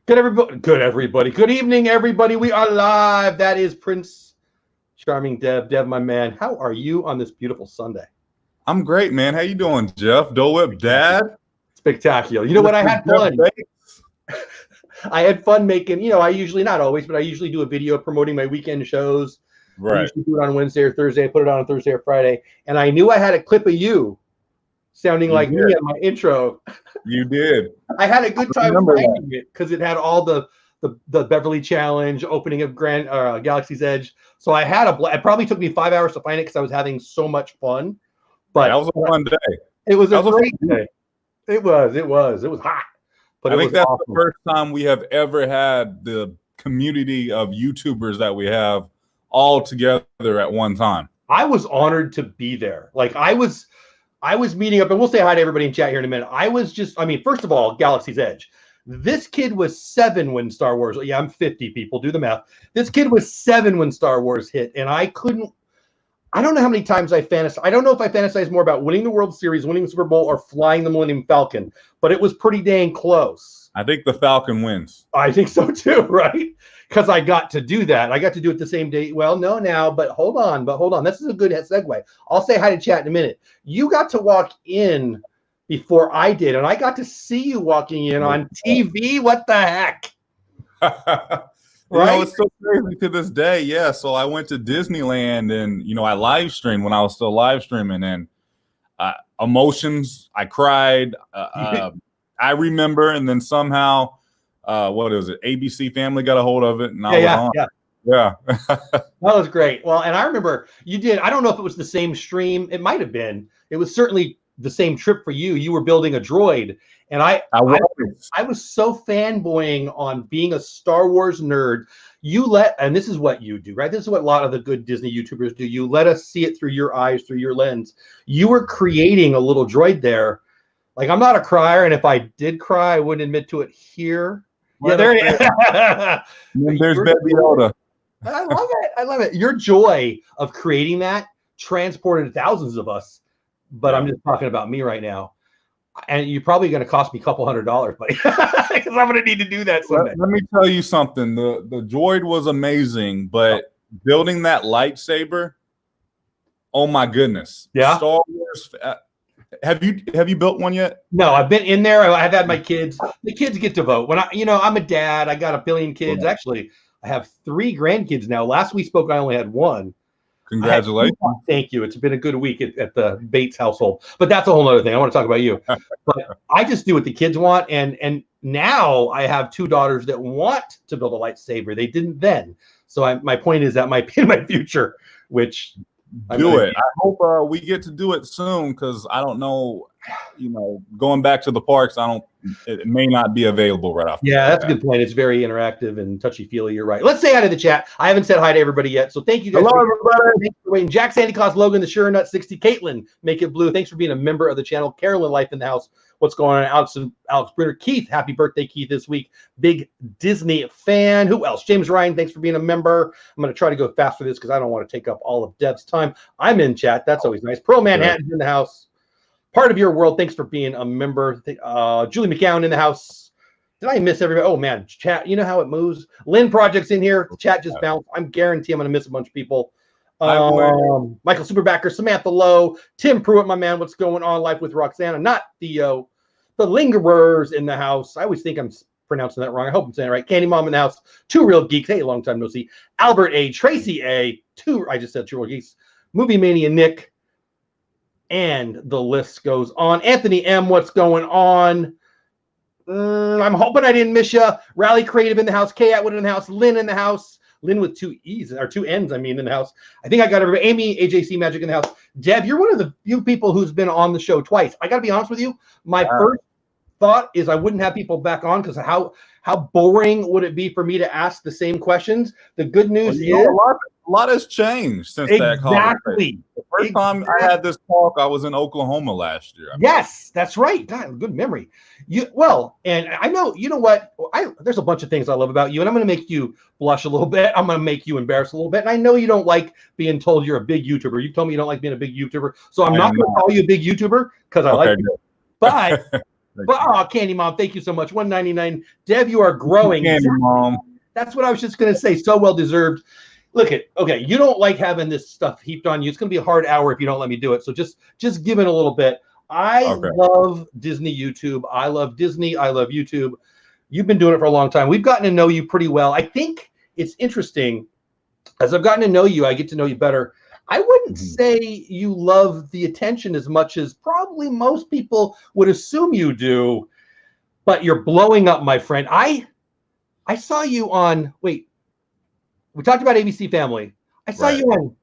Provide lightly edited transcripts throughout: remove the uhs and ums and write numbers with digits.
Good everybody. Good evening, everybody. We are live. That is Prince Charming Dev. Dev, my man. How are you on this beautiful Sunday? I'm great, man. How you doing, Jeff? Dole Whip, Dad? Spectacular. You know what? I had fun. I had fun making, I usually, not always, but I usually do a video promoting my weekend shows. Right. I usually do it on Wednesday or Thursday. I put it on Thursday or Friday. And I knew I had a clip of you sounding like me in my intro. You did. I had a good time finding it because it had all the Beverly Challenge, opening of Galaxy's Edge. So I had it probably took me 5 hours to find it because I was having so much fun. But that was a fun day. It was a great day. It was hot. But I think that's awesome. The first time we have ever had the community of YouTubers that we have all together at one time. I was honored to be there. Like I was meeting up, and we'll say hi to everybody in chat here in a minute. First of all, Galaxy's Edge. This kid was 7 when Star Wars. Yeah, I'm 50, people. Do the math. This kid was 7 when Star Wars hit, and I don't know how many times I fantasized. I don't know if I fantasized more about winning the World Series, winning the Super Bowl, or flying the Millennium Falcon, but it was pretty dang close. I think the Falcon wins. I think so too, right? Because I got to do that. I got to do it the same day. Well, no, now, but hold on. This is a good segue. I'll say hi to chat in a minute. You got to walk in before I did, and I got to see you walking in on TV. What the heck? Right? It's so crazy to this day. Yeah. So I went to Disneyland and, I live streamed when I was still live streaming, and emotions, I cried. I remember, and then somehow, what is it? ABC Family got a hold of it, and I was on. Yeah. That was great. Well, and I remember you did. I don't know if it was the same stream. It might have been. It was certainly the same trip for you. You were building a droid, and I was so fanboying on being a Star Wars nerd. And this is what you do, right? This is what a lot of the good Disney YouTubers do. You let us see it through your eyes, through your lens. You were creating a little droid there. Like, I'm not a crier, and if I did cry, I wouldn't admit to it here. Yeah, there it is. There's Baby Yoda. I love it. Your joy of creating that transported thousands of us. But I'm just talking about me right now. And you're probably going to cost me a couple $100, buddy, because I'm going to need to do that someday. Let me tell you something. The droid was amazing, but building that lightsaber, oh my goodness. Yeah. Star Wars. Have you built one yet? No, I've been in there. I've had my kids. The kids get to vote. When I'm a dad. I got a billion kids. Actually, I have 3 grandkids now. Last we spoke, I only had 1. Congratulations. Thank you. It's been a good week at the Bates household. But that's a whole other thing. I want to talk about you. But I just do what the kids want. And now I have 2 daughters that want to build a lightsaber. They didn't then. So my point is that might be in my future, which do it. I hope we get to do it soon, because I don't know, going back to the parks, it may not be available right off. Yeah, that's a good point. It's very interactive and touchy-feely. You're right. Let's say hi to the chat. I haven't said hi to everybody yet, so thank you guys. Hello, everybody. Thanks for waiting. Jack, Sandy Claus, Logan, the Sure Nut 60, Caitlin, Make It Blue. Thanks for being a member of the channel. Carolyn, Life in the House. What's going on? Alex Brenner, Keith. Happy birthday, Keith, this week. Big Disney fan. Who else? James Ryan, thanks for being a member. I'm going to try to go fast for this because I don't want to take up all of Dev's time. I'm in chat. That's always nice. Pearl Manhattan's in the house. Part of your world. Thanks for being a member. Julie McCown in the house. Did I miss everybody? Oh, man. Chat, you know how it moves. Lynn Project's in here. The chat just bounced. I'm guarantee I'm going to miss a bunch of people. Michael Superbacker, Samantha Lowe, Tim Pruitt, my man. What's going on? Life with Roxana, not Theo. The Lingerers in the house. I always think I'm pronouncing that wrong. I hope I'm saying it right. Candy Mom in the house. 2 Real Geeks. Hey, long time no see. Albert A. Tracy A. I just said 2 Real Geeks. Movie Mania Nick. And the list goes on. Anthony M. What's going on? I'm hoping I didn't miss you. Rally Creative in the house. Kay Atwood in the house. Lynn in the house. Lynn with 2 E's, or 2 N's, in the house. I think I got everybody. Amy, AJC Magic in the house. Deb, you're one of the few people who's been on the show twice. I got to be honest with you. My first thought is I wouldn't have people back on because how boring would it be for me to ask the same questions? The good news is a lot has changed since that call. Exactly. The first time I had this talk, I was in Oklahoma last year. Yes, that's right. God, good memory. And I know, you know what? There's a bunch of things I love about you, and I'm going to make you blush a little bit. I'm going to make you embarrassed a little bit. And I know you don't like being told you're a big YouTuber. You told me you don't like being a big YouTuber. So I'm not going to call you a big YouTuber because I like you. But But Candy Mom, thank you so much. $1.99. Deb, you are growing. Candy Mom. That's what I was just going to say. So well deserved. Look at, okay, you don't like having this stuff heaped on you. It's going to be a hard hour if you don't let me do it. So just give it a little bit. I love Disney YouTube. I love Disney. I love YouTube. You've been doing it for a long time. We've gotten to know you pretty well. I think it's interesting. As I've gotten to know you, I get to know you better. I wouldn't say you love the attention as much as probably most people would assume you do, but you're blowing up, my friend. I saw you on, wait, we talked about ABC Family. I saw you on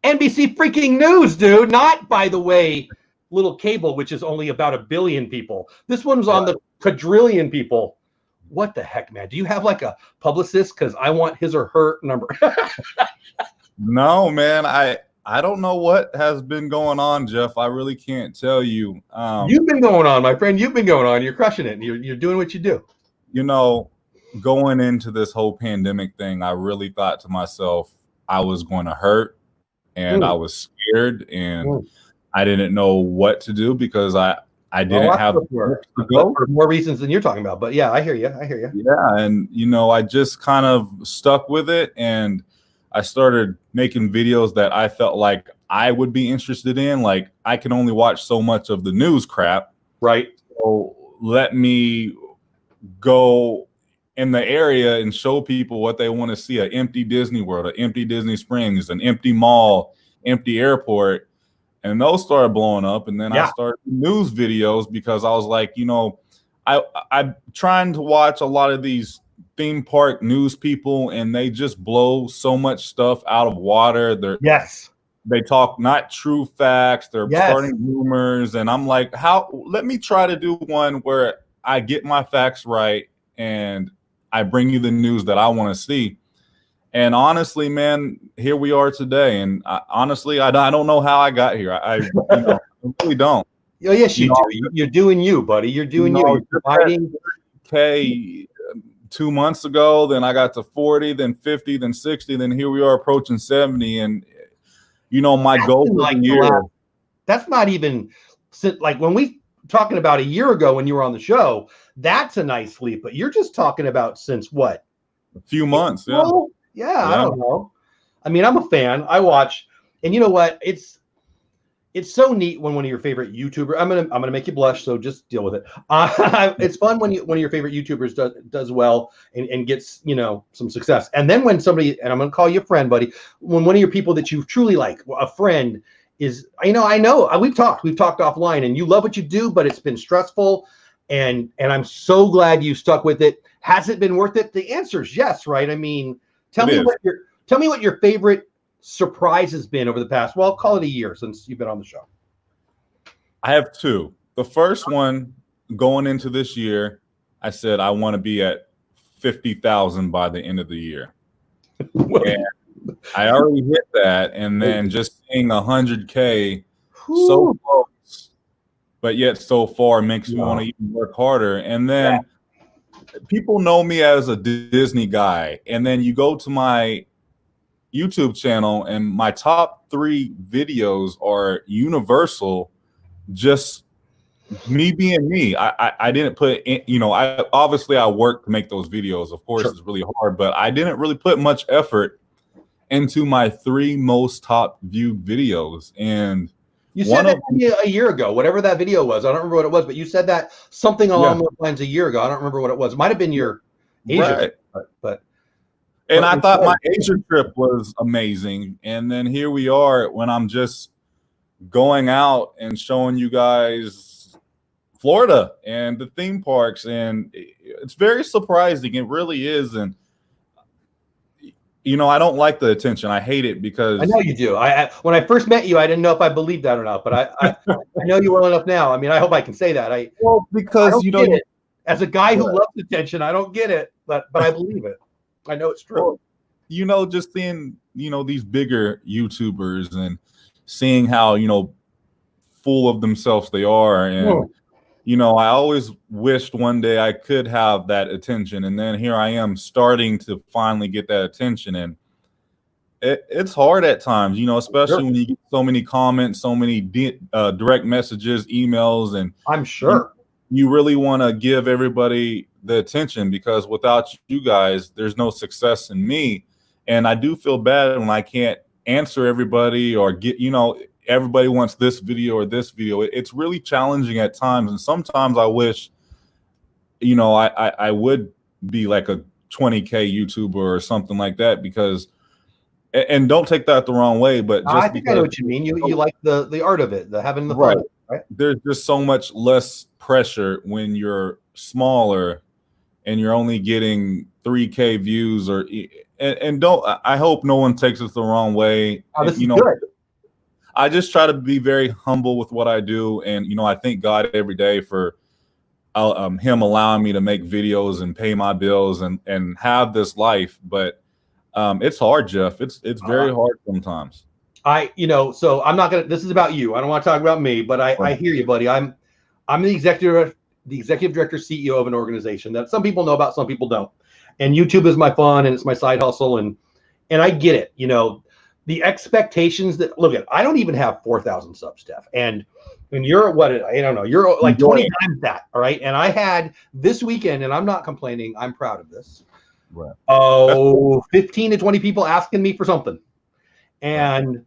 NBC freaking News, dude. Not, by the way, little cable, which is only about 1 billion people. This one was on the quadrillion people. What the heck, man? Do you have like a publicist? Because I want his or her number. No, man. I don't know what has been going on, Jeff. I really can't tell you. You've been going on, my friend. You've been going on. You're crushing it. You're doing what you do. You know, going into this whole pandemic thing, I really thought to myself, I was going to hurt, and I was scared, and I didn't know what to do because I didn't have to go for more reasons than you're talking about. But yeah, I hear you. Yeah, and you know, I just kind of stuck with it, and I started making videos that I felt like I would be interested in. Like, I can only watch so much of the news crap. Right. So let me go in the area and show people what they want to see: an empty Disney World, an empty Disney Springs, an empty mall, empty airport. And those started blowing up. And then I started news videos because I was like, you know, I'm trying to watch a lot of these theme park news people, and they just blow so much stuff out of water. They talk not true facts. They're starting rumors. And I'm like, let me try to do one where I get my facts right and I bring you the news that I want to see. And honestly, man, here we are today. And honestly, I don't know how I got here. I really don't. Oh, yes, you do. You're doing you, buddy. You're doing you. You're providing. Okay, 2 months ago, then I got to 40, then 50, then 60, then here we are approaching 70. And you know, my goal for the year. That's not even like when we talking about a year ago when you were on the show. That's a nice leap, but you're just talking about since what? A few months, Yeah, I don't know. I mean, I'm a fan. I watch, and you know what? It's so neat when one of your favorite YouTubers. I'm gonna make you blush, so just deal with it. It's fun when one of your favorite YouTubers does well and gets, you know, some success. And then when somebody, and I'm gonna call you a friend, buddy, when one of your people that you truly like, a friend, is, I know we've talked offline, and you love what you do, but it's been stressful, and I'm so glad you stuck with it. Has it been worth it? The answer is yes, right? I mean, tell me what your favorite surprise has been over the past, well, call it a year since you've been on the show. I have two. The first one, going into this year, I said I want to be at 50,000 by the end of the year. And I already hit that, and then just seeing 100K so close, but yet so far makes me want to even work harder. And then people know me as a Disney guy, and then you go to my YouTube channel, and my top 3 videos are Universal, just me being me. I didn't put in, you know, I worked to make those videos. Of course, it's really hard, but I didn't really put much effort into my 3 most top viewed videos. And you said that to me a year ago, whatever that video was. I don't remember what it was, but you said that something along those lines a year ago. I don't remember what it was. It might have been your Asia trip, but I thought my Asia trip was amazing. And then here we are when I'm just going out and showing you guys Florida and the theme parks, and it's very surprising. It really is. And you know, I don't like the attention. I hate it because I know you do. When I first met you, I didn't know if I believed that or not, but I know you well enough now. I mean, I hope I can say that. Because you know, as a guy who loves attention, I don't get it, but I believe it. I know it's true. Well, you know, just seeing, you know, these bigger YouTubers and seeing how, you know, full of themselves they are, and you know, I always wished one day I could have that attention, and then here I am starting to finally get that attention, and it's hard at times, you know, especially when you get so many comments, so many direct messages, emails, and I'm sure you really want to give everybody the attention, because without you guys, there's no success in me. And I do feel bad when I can't answer everybody or get, everybody wants this video or this video. It's really challenging at times. And sometimes I wish, I would be like a 20K YouTuber or something like that, because, and don't take that the wrong way, but just I think I know what you mean. You like the art of it, the having the fun, right? There's just so much less pressure when you're smaller and you're only getting 3K views and I hope no one takes it the wrong way. Oh, this is good. I just try to be very humble with what I do. And, I thank God every day for him allowing me to make videos and pay my bills and have this life. But it's hard, Jeff. It's very hard sometimes. So I'm not gonna. This is about you. I don't want to talk about me, but I hear you, buddy. I'm the executive director, CEO of an organization that some people know about, some people don't. And YouTube is my fun and it's my side hustle, and I get it. The expectations that I don't even have 4,000 subs, Steph, and you're what I don't know. You're like 20 times that. All right, and I had this weekend, and I'm not complaining. I'm proud of this. Right. 15 to 20 people asking me for something, and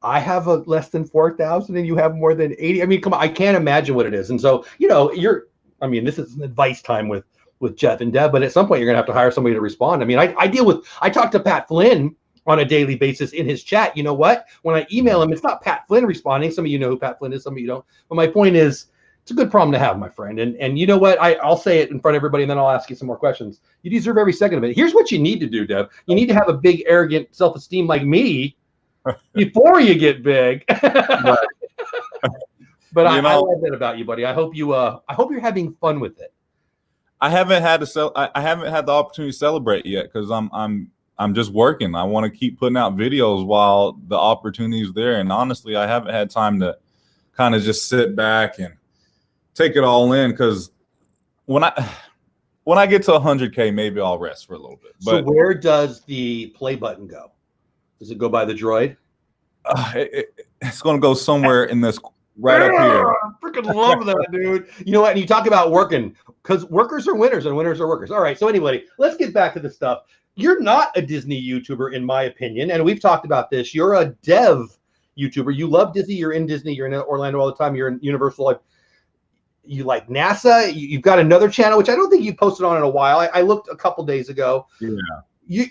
I have less than 4,000 and you have more than 80. I mean, come on, I can't imagine what it is. And so, this is an advice time with Jeff and Deb, but at some point you're going to have to hire somebody to respond. I mean, I talk to Pat Flynn on a daily basis in his chat. You know what? When I email him, it's not Pat Flynn responding. Some of you know who Pat Flynn is, some of you don't. But my point is, it's a good problem to have, my friend. And you know what? I'll say it in front of everybody, and then I'll ask you some more questions. You deserve every second of it. Here's what you need to do, Deb. You need to have a big, arrogant self-esteem like me before you get big. But I love that about you, buddy. I hope you're having fun with it. I haven't had the opportunity to celebrate yet, because I'm just working. I want to keep putting out videos while the opportunity is there. And honestly, I haven't had time to kind of just sit back and take it all in, because when I get to 100K, maybe I'll rest for a little bit. But so where does the play button go? Does it go by the droid? It's going to go somewhere in this right up here. I freaking love that, dude. You know what? And you talk about working, because workers are winners and winners are workers. All right. So anyway, let's get back to the stuff. You're not a Disney YouTuber, in my opinion, and we've talked about this. You're a dev YouTuber. You love Disney. You're in Disney. You're in Orlando all the time. You're in Universal. You like NASA. You've got another channel, which I don't think you've posted on in a while. I looked a couple days ago. Yeah.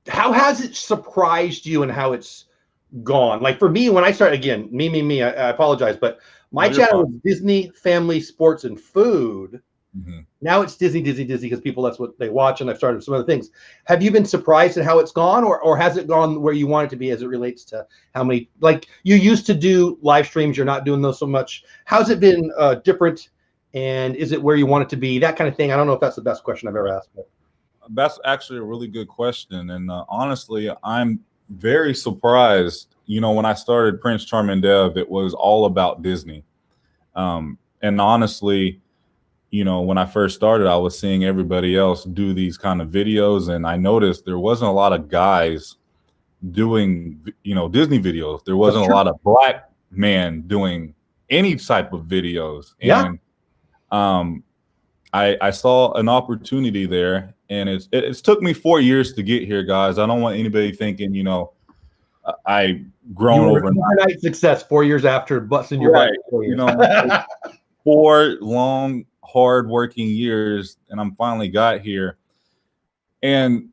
How has it surprised you and how it's gone? Like for me, when I started, again, me, I apologize, but my channel was Disney, family, sports, and food. Mm-hmm. Now it's Disney, because people, that's what they watch, and I've started some other things. Have you been surprised at how it's gone, or has it gone where you want it to be as it relates to how many, like you used to do live streams, you're not doing those so much. How's it been different, and is it where you want it to be? That kind of thing. I don't know if that's the best question I've ever asked. But that's actually a really good question. And honestly, I'm very surprised. When I started Prince Charming Dev, it was all about Disney. And honestly, when I first started, I was seeing everybody else do these kind of videos, and I noticed there wasn't a lot of guys doing, Disney videos. There wasn't a lot of black men doing any type of videos. And I saw an opportunity there, and it's took me 4 years to get here, guys. I don't want anybody thinking, I grown overnight success 4 years after busting your butt. 4 long, hard-working years, and I'm finally got here. And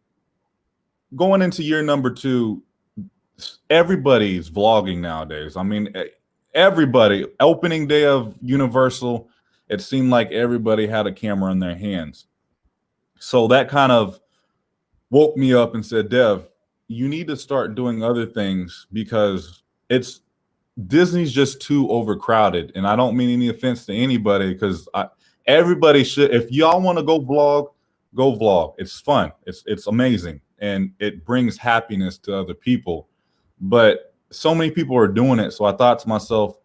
going into year number 2, everybody's vlogging nowadays. I mean, everybody. Opening day of Universal, it seemed like everybody had a camera in their hands. So that kind of woke me up and said, Dev, you need to start doing other things, because Disney's just too overcrowded. And I don't mean any offense to anybody, because everybody should, if y'all want to go vlog. It's fun. It's amazing. And it brings happiness to other people. But so many people are doing it. So I thought to myself,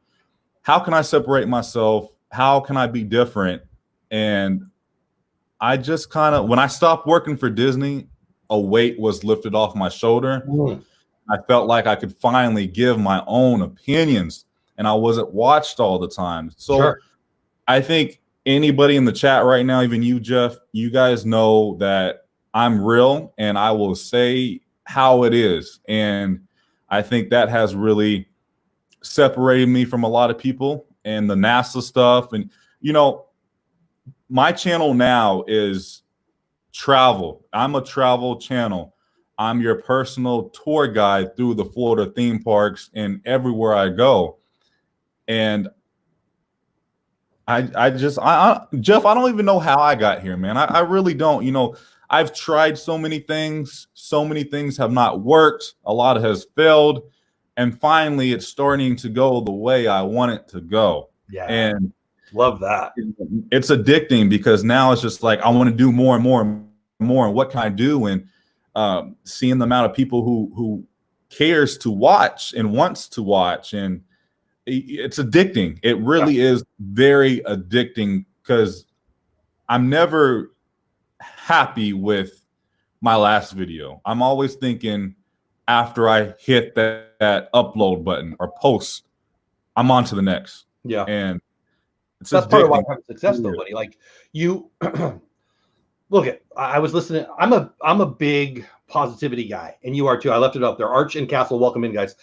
how can I separate myself? How can I be different? And I just kind of, when I stopped working for Disney, a weight was lifted off my shoulder. I felt like I could finally give my own opinions and I wasn't watched all the time. So Sure. I think anybody in the chat right now, even you, Jeff, you guys know that I'm real and I will say how it is. And I think that has really separated me from a lot of people and the NASA stuff. And, you know, my channel now is travel. I'm a travel channel. I'm your personal tour guide through the Florida theme parks and everywhere I go. And Jeff, I don't even know how I got here, man. I really don't. You know, I've tried so many things. So many things have not worked. A lot has failed. And finally, it's starting to go the way I want it to go. Yeah. And love that. It's addicting because now it's just like, I want to do more and more and more. And what can I do? And seeing the amount of people who cares to watch and wants to watch, and it's addicting. It really is very addicting because I'm never happy with my last video. I'm always thinking after I hit that upload button or post, I'm on to the next. Yeah. And that's part of why I'm having success though, buddy. Like you look at, I was listening. I'm a big positivity guy, and you are too. I left it up there. Arch and Castle, welcome in, guys.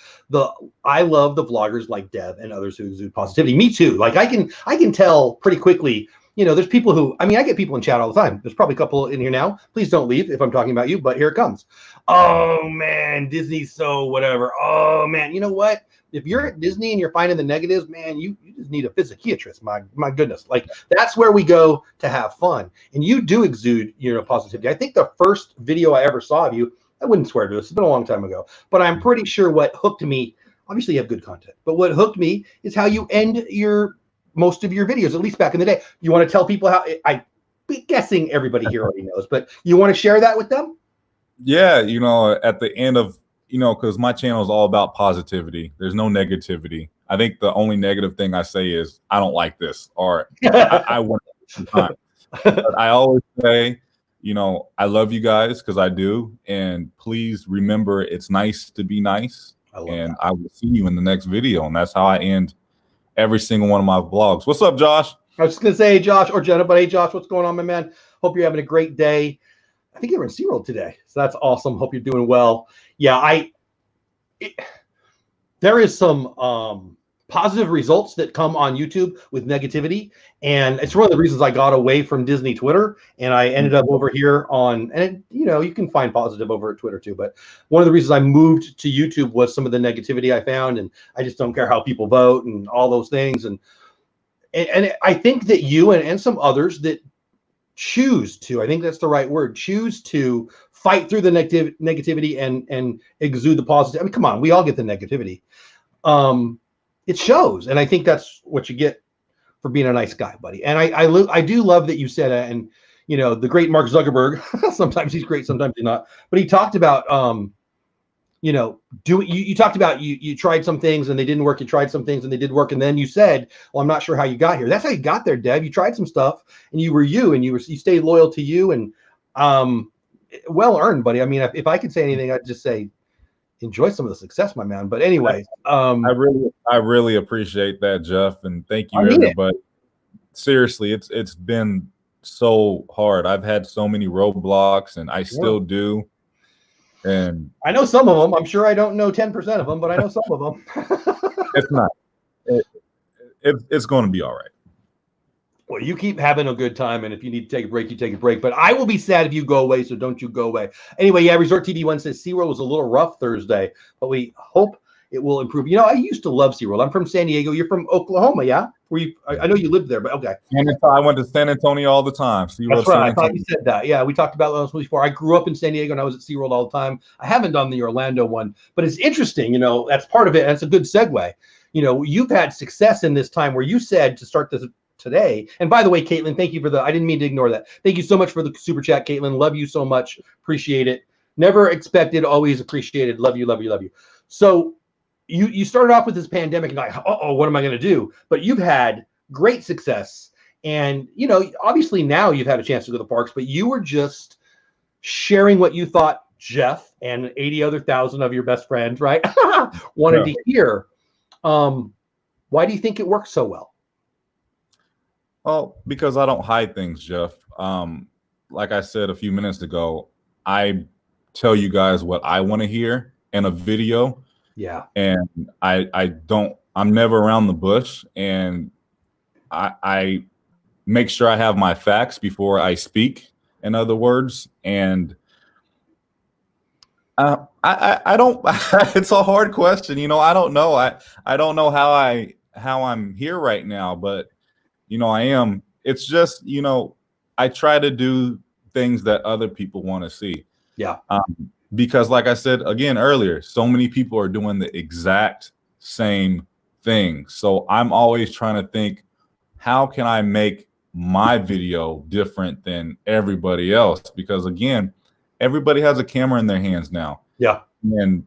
I love the vloggers like Dev and others who exude positivity. Me too. Like I can tell pretty quickly. You know, there's people who, I mean, I get people in chat all the time. There's probably a couple in here now. Please don't leave if I'm talking about you, but here it comes. Oh man, Disney's so whatever. Oh man, you know what? If you're at Disney and you're finding the negatives, man, you just need a psychiatrist. My goodness. Like that's where we go to have fun. And you do exude, you know, positivity. I think the first video I ever saw of you, I wouldn't swear to this, it's been a long time ago, but I'm pretty sure what hooked me, obviously you have good content, but what hooked me is how you end most of your videos, at least back in the day. You want to tell people how, I'm guessing everybody here already knows, but you want to share that with them? Yeah, you know, at the end of, you know, because my channel is all about positivity. There's no negativity. I think the only negative thing I say is I don't like this, or I want some time. But I always say, you know, I love you guys because I do. And please remember, it's nice to be nice. And I will see you in the next video. And that's how I end every single one of my vlogs. What's up, Josh? I was just going to say, Josh or Jenna, but hey, Josh, what's going on, my man? Hope you're having a great day. I think you're in SeaWorld today, so that's awesome. Hope you're doing well. Yeah, there is some positive results that come on YouTube with negativity, and it's one of the reasons I got away from Disney Twitter, and I ended up over here on, and you know, you can find positive over at Twitter too, but one of the reasons I moved to YouTube was some of the negativity I found, and I just don't care how people vote and all those things, and I think that you and some others that choose to, I think that's the right word, choose to fight through the negativity and exude the positive. I mean, come on, we all get the negativity. It shows, and I think that's what you get for being a nice guy, buddy. And I do love that you said, and you know, the great Mark Zuckerberg, sometimes he's great, sometimes he's not, but he talked about you know, you talked about you tried some things and they didn't work. You tried some things and they did work. And then you said, well, I'm not sure how you got here. That's how you got there, Dev. You tried some stuff and you were you, and you stayed loyal to you, and well earned, buddy. I mean, if I could say anything, I'd just say enjoy some of the success, my man. But anyway, I really appreciate that, Jeff, and thank you, everybody. Seriously, it's been so hard. I've had so many roadblocks, and I still do. And I know some of them. I'm sure I don't know 10% of them, but I know some of them. It's not. It's going to be all right. Well, you keep having a good time, and if you need to take a break, you take a break. But I will be sad if you go away, so don't you go away. Anyway, yeah, Resort TV 1 says SeaWorld was a little rough Thursday, but we hope it will improve. You know, I used to love SeaWorld. I'm from San Diego. You're from Oklahoma, yeah? I know you lived there, but okay. I went to San Antonio all the time. SeaWorld, that's right. I thought you said that. Yeah, we talked about those before. I grew up in San Diego, and I was at SeaWorld all the time. I haven't done the Orlando one, but it's interesting. You know, that's part of it, and it's a good segue. You know, you've had success in this time where you said to start this today. And by the way, Caitlin, thank you for I didn't mean to ignore that. Thank you so much for the super chat, Caitlin. Love you so much. Appreciate it. Never expected, always appreciated. Love you, love you, love you. So you started off with this pandemic and like, uh-oh, what am I going to do? But you've had great success. And, you know, obviously now you've had a chance to go to the parks, but you were just sharing what you thought Jeff and 80 other thousand of your best friends, right, wanted to hear. Why do you think it works so well? Well, because I don't hide things, Jeff. Like I said a few minutes ago, I tell you guys what I want to hear in a video. Yeah. And I'm never around the bush, and I make sure I have my facts before I speak, in other words. And I don't, it's a hard question. I don't know. I don't know how I'm here right now, but I am. It's just, I try to do things that other people want to see. Yeah. Because like I said, again, earlier, so many people are doing the exact same thing. So I'm always trying to think, how can I make my video different than everybody else? Because again, everybody has a camera in their hands now. Yeah. And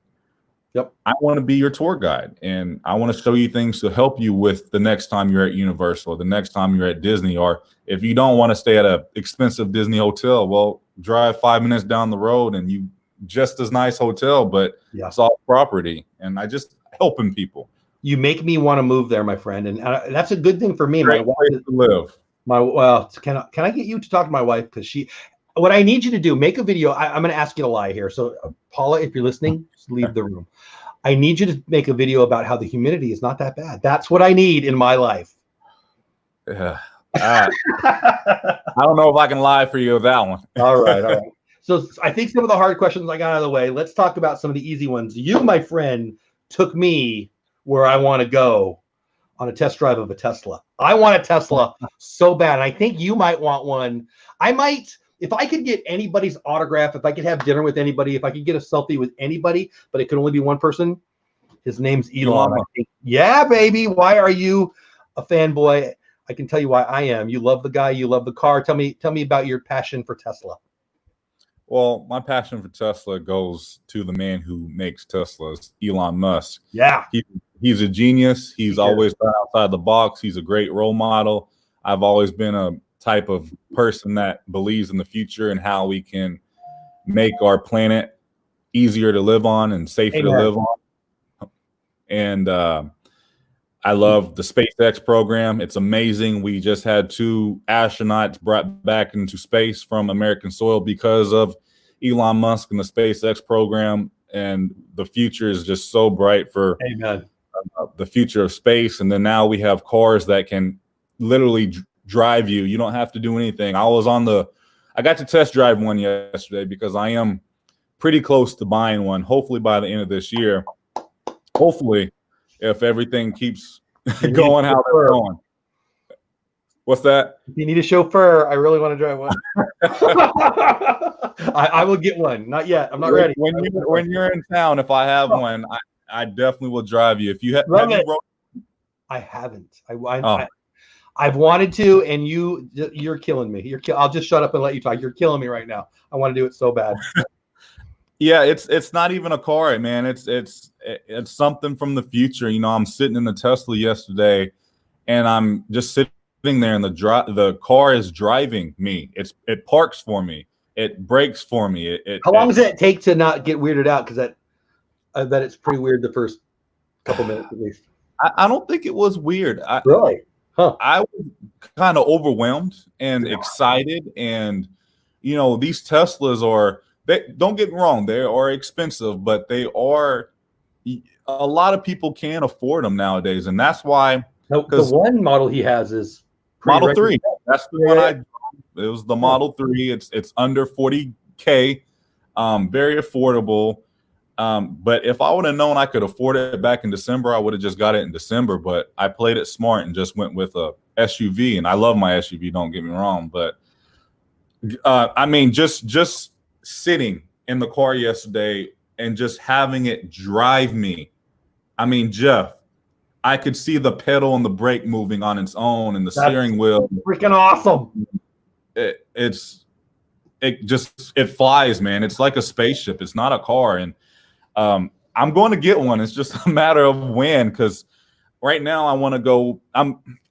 yep, I want to be your tour guide, and I want to show you things to help you with the next time you're at Universal, or the next time you're at Disney, or if you don't want to stay at an expensive Disney hotel, well, drive 5 minutes down the road and you just as nice hotel, but it's all property. And I just helping people. You make me want to move there, my friend, and that's a good thing for me. Great place to live. Can I get you to talk to my wife, because what I need you to do, make a video. I'm going to ask you to lie here. So Paula, if you're listening, just leave the room. I need you to make a video about how the humidity is not that bad. That's what I need in my life. Yeah. I don't know if I can lie for you with that one. All right. So I think some of the hard questions I got out of the way. Let's talk about some of the easy ones. You, my friend, took me where I want to go on a test drive of a Tesla. I want a Tesla so bad. And I think you might want one. I might, if I could get anybody's autograph, if I could have dinner with anybody, if I could get a selfie with anybody, but it could only be one person, his name's Elon. I think, yeah, baby. Why are you a fanboy? I can tell you why I am. You love the guy. You love the car. Tell me about your passion for Tesla. Well, my passion for Tesla goes to the man who makes Teslas, Elon Musk. Yeah. He's a genius. He's always been outside the box. He's a great role model. I've always been a type of person that believes in the future and how we can make our planet easier to live on and safer to live on. And I love the SpaceX program. It's amazing. We just had 2 astronauts brought back into space from American soil because of Elon Musk and the SpaceX program. And the future is just so bright for the future of space. And then now we have cars that can literally drive you. You don't have to do anything. I got to test drive one yesterday because I am pretty close to buying one, hopefully by the end of this year. Hopefully, if everything keeps going how they're going. What's that? You need a chauffeur. I really want to drive one. I will get one. Not yet. I'm not ready. When you're in town, if I have one, I definitely will drive you. If you have I haven't. I've wanted to, and you're killing me. I'll just shut up and let you talk. You're killing me right now. I want to do it so bad. Yeah, it's not even a car, man. It's something from the future. I'm sitting in the Tesla yesterday, and I'm just sitting there, and the car is driving me. It parks for me. It brakes for me. How long does it take to not get weirded out? Because I bet it's pretty weird the first couple minutes at least. I don't think it was weird. Really? Huh. I was kind of overwhelmed and excited, and these Teslas don't get me wrong, they are expensive, but they are, a lot of people can't afford them nowadays. And that's why the one model he has is Model 3. That's the one it was the Model 3. It's under $40K, very affordable. But if I would have known I could afford it back in December, I would have just got it in December. But I played it smart and just went with a SUV. And I love my SUV, don't get me wrong. But I mean, just sitting in the car yesterday and just having it drive me. I mean, Jeff, I could see the pedal and the brake moving on its own, and the steering wheel. Freaking awesome. It flies, man. It's like a spaceship. It's not a car. And I'm going to get one. It's just a matter of when, because right now I want to go. I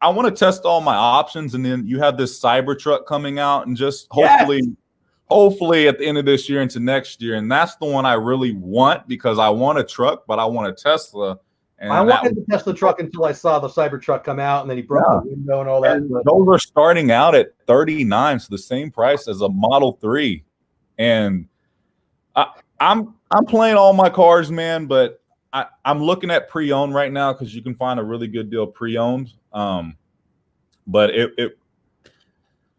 want to test all my options, and then you have this Cybertruck coming out, and just hopefully at the end of this year into next year. And that's the one I really want, because I want a truck, but I want a Tesla And I wanted the Tesla truck until I saw the Cybertruck come out, and then he broke the window and all that. And those are starting out at $39, so the same price as a Model 3. And I'm playing all my cars, man, but I'm looking at pre-owned right now because you can find a really good deal pre-owned. But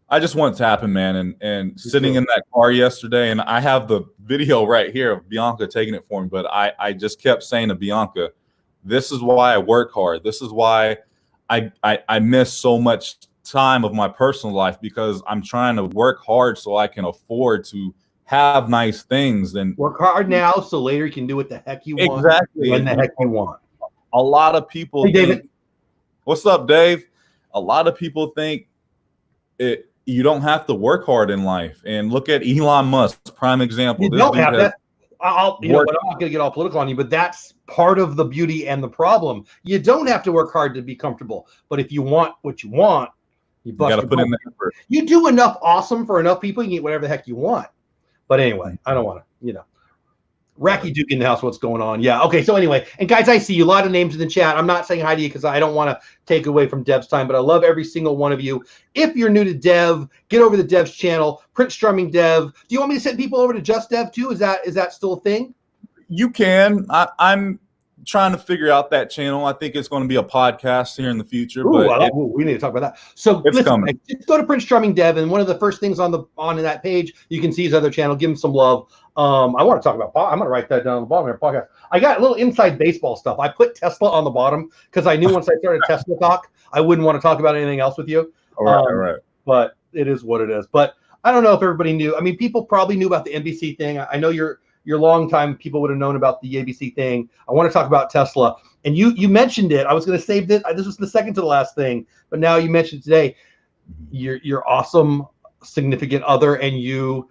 I just want it to happen, man. And sitting in that car yesterday, and I have the video right here of Bianca taking it for me, but I just kept saying to Bianca, this is why I work hard. This is why I miss so much time of my personal life, because I'm trying to work hard so I can afford to have nice things and work hard now so later you can do what the heck you want. Exactly. When the heck you want. A lot of people think, David. What's up, Dave? A lot of people think you don't have to work hard in life. And look at Elon Musk, prime example. You don't have that. I'm not going to get all political on you, but that's part of the beauty and the problem. You don't have to work hard to be comfortable, but if you want what you want, you got to put in the effort. You do enough awesome for enough people, you can get whatever the heck you want. But anyway, I don't want to, Racky Duke in the house, what's going on? Yeah, okay, so anyway, and guys, I see you, a lot of names in the chat. I'm not saying hi to you because I don't want to take away from Dev's time, but I love every single one of you. If you're new to Dev, get over to Dev's channel, Prince Strumming Dev. Do you want me to send people over to Just Dev too? Is that still a thing? You can. I'm trying to figure out that channel. I think it's going to be a podcast here in the future. But we need to talk about that. So listen, just go to Prince Strumming Dev, and one of the first things on that page you can see his other channel. Give him some love. I want to talk about. I'm going to write that down on the bottom of our podcast. I got a little inside baseball stuff. I put Tesla on the bottom because I knew once I started Tesla talk, I wouldn't want to talk about anything else with you. All right. But it is what it is. But I don't know if everybody knew. I mean, people probably knew about the NBC thing. I know your long time people would have known about the ABC thing. I want to talk about Tesla. And you mentioned it. I was going to save this. This was the second to the last thing, but now you mentioned today your awesome significant other, and you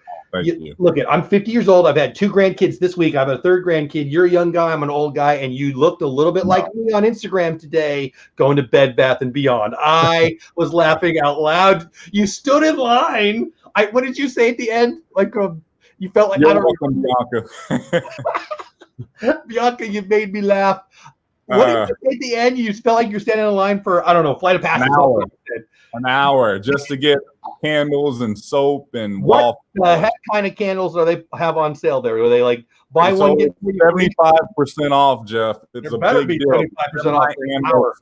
look at, I'm 50 years old. I've had 2 grandkids this week. I have a 3rd grandkid. You're a young guy. I'm an old guy. And you looked a little bit like me on Instagram today, going to Bed Bath & Beyond. I was laughing out loud. You stood in line. What did you say at the end? You felt like, I don't know. Bianca. Bianca, you made me laugh. What did you say at the end? You just felt like you're standing in line for, I don't know, flight of passage. An hour just to get candles and soap and what the heck kind of candles do they have on sale there? Are they like buy one get 75% off, Jeff? It's a big deal. 75% off for an hour.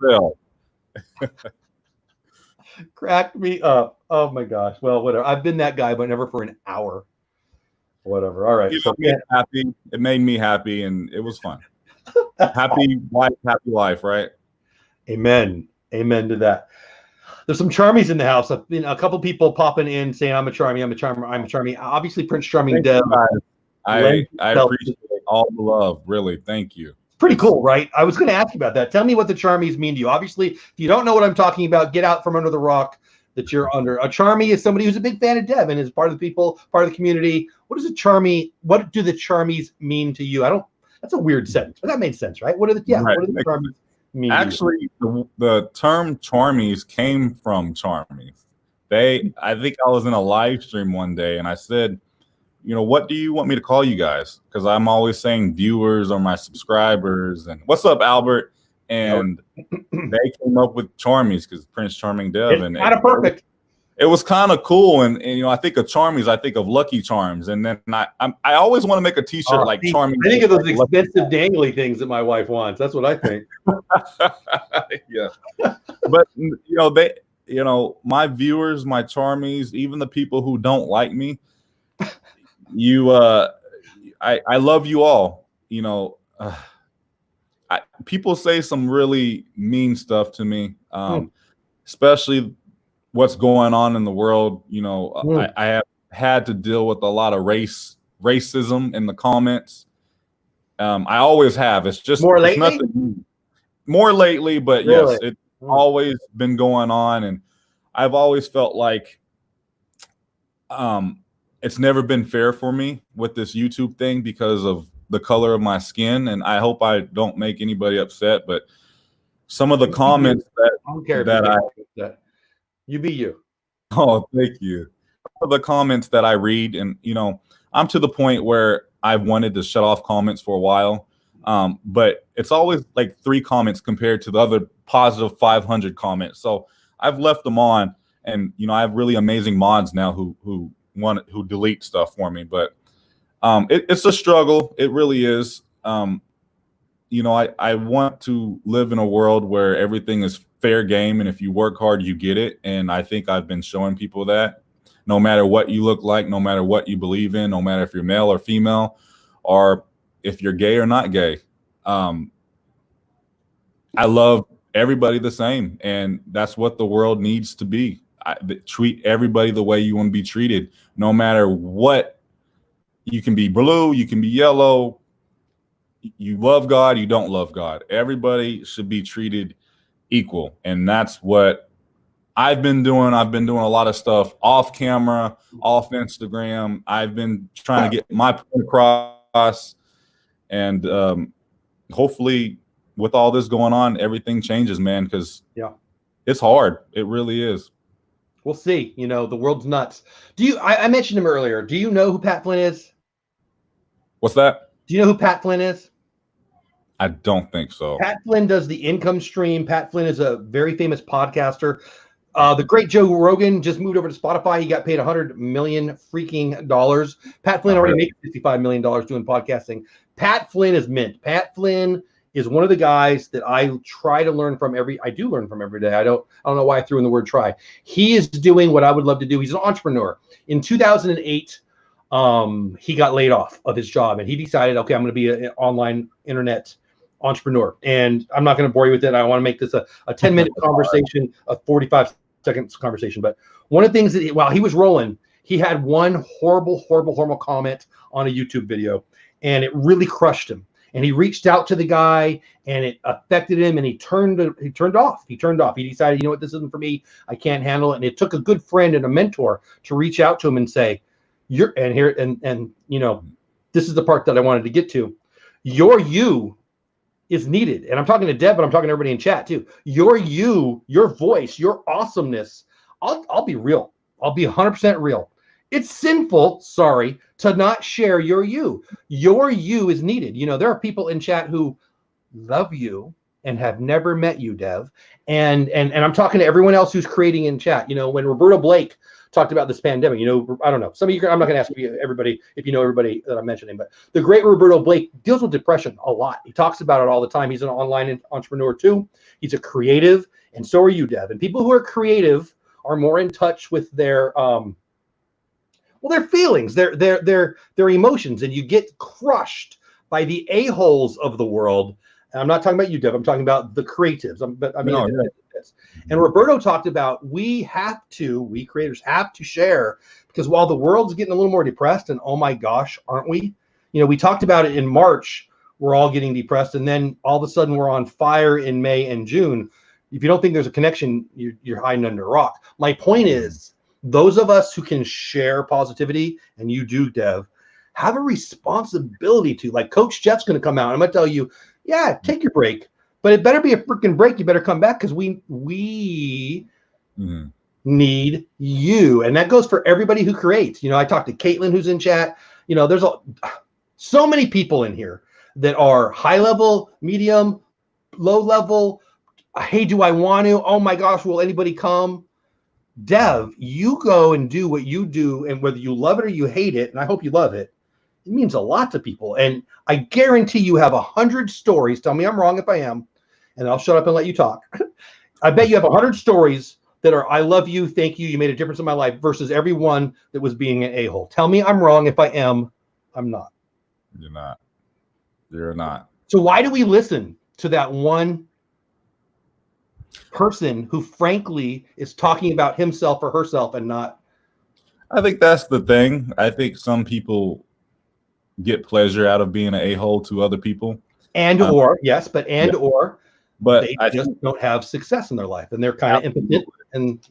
Cracked me up. Oh my gosh. Well, whatever. I've been that guy, but never for an hour. Whatever. All right. Happy. It made me happy, and it was fun. Happy wife, happy life, right? Amen. Amen to that. There's some charmies in the house. I've been a couple people popping in saying, I'm a charmy, I'm a charmer, I'm a charmy. Obviously, Prince Strumming Dev. I appreciate all the love. Really. Thank you. Pretty cool, right? I was going to ask you about that. Tell me what the charmies mean to you. Obviously, if you don't know what I'm talking about, get out from under the rock that you're under. A charmy is somebody who's a big fan of Dev and is part of the people, part of the community. What is a charmy? What do the charmies mean to you? That's a weird sentence, but that made sense, right? What are the charmies mean? Actually, the term charmies came from charmies. I think I was in a live stream one day and I said, what do you want me to call you guys? Because I'm always saying viewers or my subscribers. And what's up, Albert? And they came up with charmies because Prince Charming Dev. It's kind of perfect. It was kind of cool, and I think of charmies, I think of Lucky Charms, and then I always want to make a T-shirt like Charming. I think of those expensive dangly things that my wife wants. That's what I think. Yeah, but my viewers, my charmies, even the people who don't like me, I love you all. People say some really mean stuff to me, especially what's going on in the world. I have had to deal with a lot of racism in the comments. I always have. It's just more lately, but really? Yes, it's always been going on. And I've always felt like it's never been fair for me with this YouTube thing because of the color of my skin. And I hope I don't make anybody upset, but some of the comments you be you. Oh, thank you. The comments that I read, and I'm to the point where I've wanted to shut off comments for a while. But it's always like 3 comments compared to the other positive 500 comments. So I've left them on, and I have really amazing mods now who delete stuff for me. But it's a struggle. It really is. I want to live in a world where everything is fair game, and if you work hard, you get it. And I think I've been showing people that no matter what you look like, no matter what you believe in, no matter if you're male or female, or if you're gay or not gay, I love everybody the same, and that's what the world needs to be. Treat everybody the way you want to be treated, no matter what. You can be blue, you can be yellow, you love God, you don't love God. Everybody should be treated equal, and that's what I've been doing. I've been doing a lot of stuff off camera, off Instagram. I've been trying to get my point across, and hopefully with all this going on, everything changes, man, because it's hard. It really is. We'll see. The world's nuts. I mentioned him earlier. Do you know who Pat Flynn is? What's that? Do you know who Pat Flynn is? I don't think so. Pat Flynn does the income stream. Pat Flynn is a very famous podcaster. The great Joe Rogan just moved over to Spotify. He got paid $100 million freaking dollars. Pat Flynn already made $65 million doing podcasting. Pat Flynn is mint. Pat Flynn is one of the guys that I try to learn from I do learn from every day. I don't know why I threw in the word try. He is doing what I would love to do. He's an entrepreneur. In 2008, he got laid off of his job, and he decided, okay, I'm going to be an online internet entrepreneur. And I'm not going to bore you with it. I want to make this a 10-minute conversation, a 45-second conversation. But one of the things that while he was rolling, he had one horrible comment on a YouTube video, and it really crushed him. And he reached out to the guy, and it affected him, and he turned off. He decided, you know what, this isn't for me. I can't handle it. And it took a good friend and a mentor to reach out to him and say, this is the part that I wanted to get to. Your you is needed. And I'm talking to Deb, but I'm talking to everybody in chat too. Your you, your voice, your awesomeness. I'll be real. I'll be 100% real. It's sinful, sorry, to not share your you. Your you is needed. There are people in chat who love you and have never met you, Dev. And I'm talking to everyone else who's creating in chat. When Roberto Blake talked about this pandemic, I don't know. Some of you, I'm not going to ask everybody if you know everybody that I'm mentioning, but the great Roberto Blake deals with depression a lot. He talks about it all the time. He's an online entrepreneur too. He's a creative, and so are you, Dev. And people who are creative are more in touch with their their feelings, their emotions, and you get crushed by the a-holes of the world. And I'm not talking about you, Dev. I'm talking about the creatives. And Roberto talked about we creators have to share, because while the world's getting a little more depressed, and oh my gosh, aren't we? We talked about it in March. We're all getting depressed, and then all of a sudden we're on fire in May and June. If you don't think there's a connection, you're hiding under a rock. My point is, those of us who can share positivity, and you do, Dev, have a responsibility to, like Coach Jeff's going to come out. I'm going to tell you, yeah, take your break, but it better be a freaking break. You better come back, because we need you. And that goes for everybody who creates. I talked to Caitlin, who's in chat. There's so many people in here that are high level, medium, low level. Hey, do I want to? Oh my gosh, will anybody come? Dev, you go and do what you do, and whether you love it or you hate it, and I hope you love it, it means a lot to people. And I guarantee you have 100 stories. Tell me I'm wrong if I am, and I'll shut up and let you talk. I bet you have 100 stories that are, I love you, thank you, you made a difference in my life, versus everyone that was being an a-hole. Tell me I'm wrong. If I am, I'm not. You're not. You're not. So why do we listen to that one person who frankly is talking about himself or herself and not? I think that's the thing. I think some people get pleasure out of being an a-hole to other people. Or they just don't have success in their life, and they're kind of impotent. And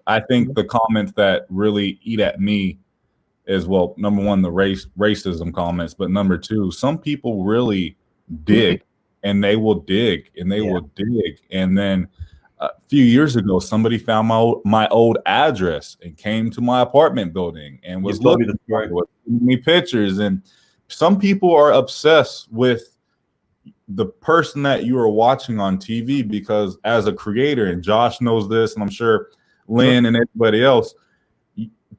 I think the comments that really eat at me is, well, number one, the racism comments, but number two, some people really dig. And they will dig, and they will dig. And then a few years ago, somebody found my old address and came to my apartment building and was looking for me pictures. And some people are obsessed with the person that you are watching on TV, because as a creator, and Josh knows this, and I'm sure Lynn and everybody else,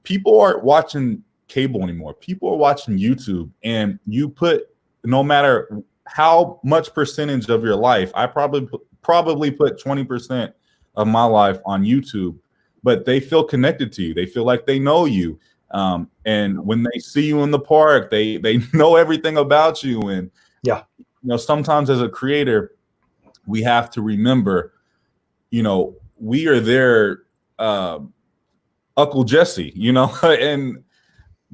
people aren't watching cable anymore. People are watching YouTube, and you put, no matter how much percentage of your life, I probably put 20% of my life on YouTube, but they feel connected to you. They feel like they know you. And when they see you in the park, they know everything about you. And yeah, sometimes as a creator, we have to remember, we are their Uncle Jesse, and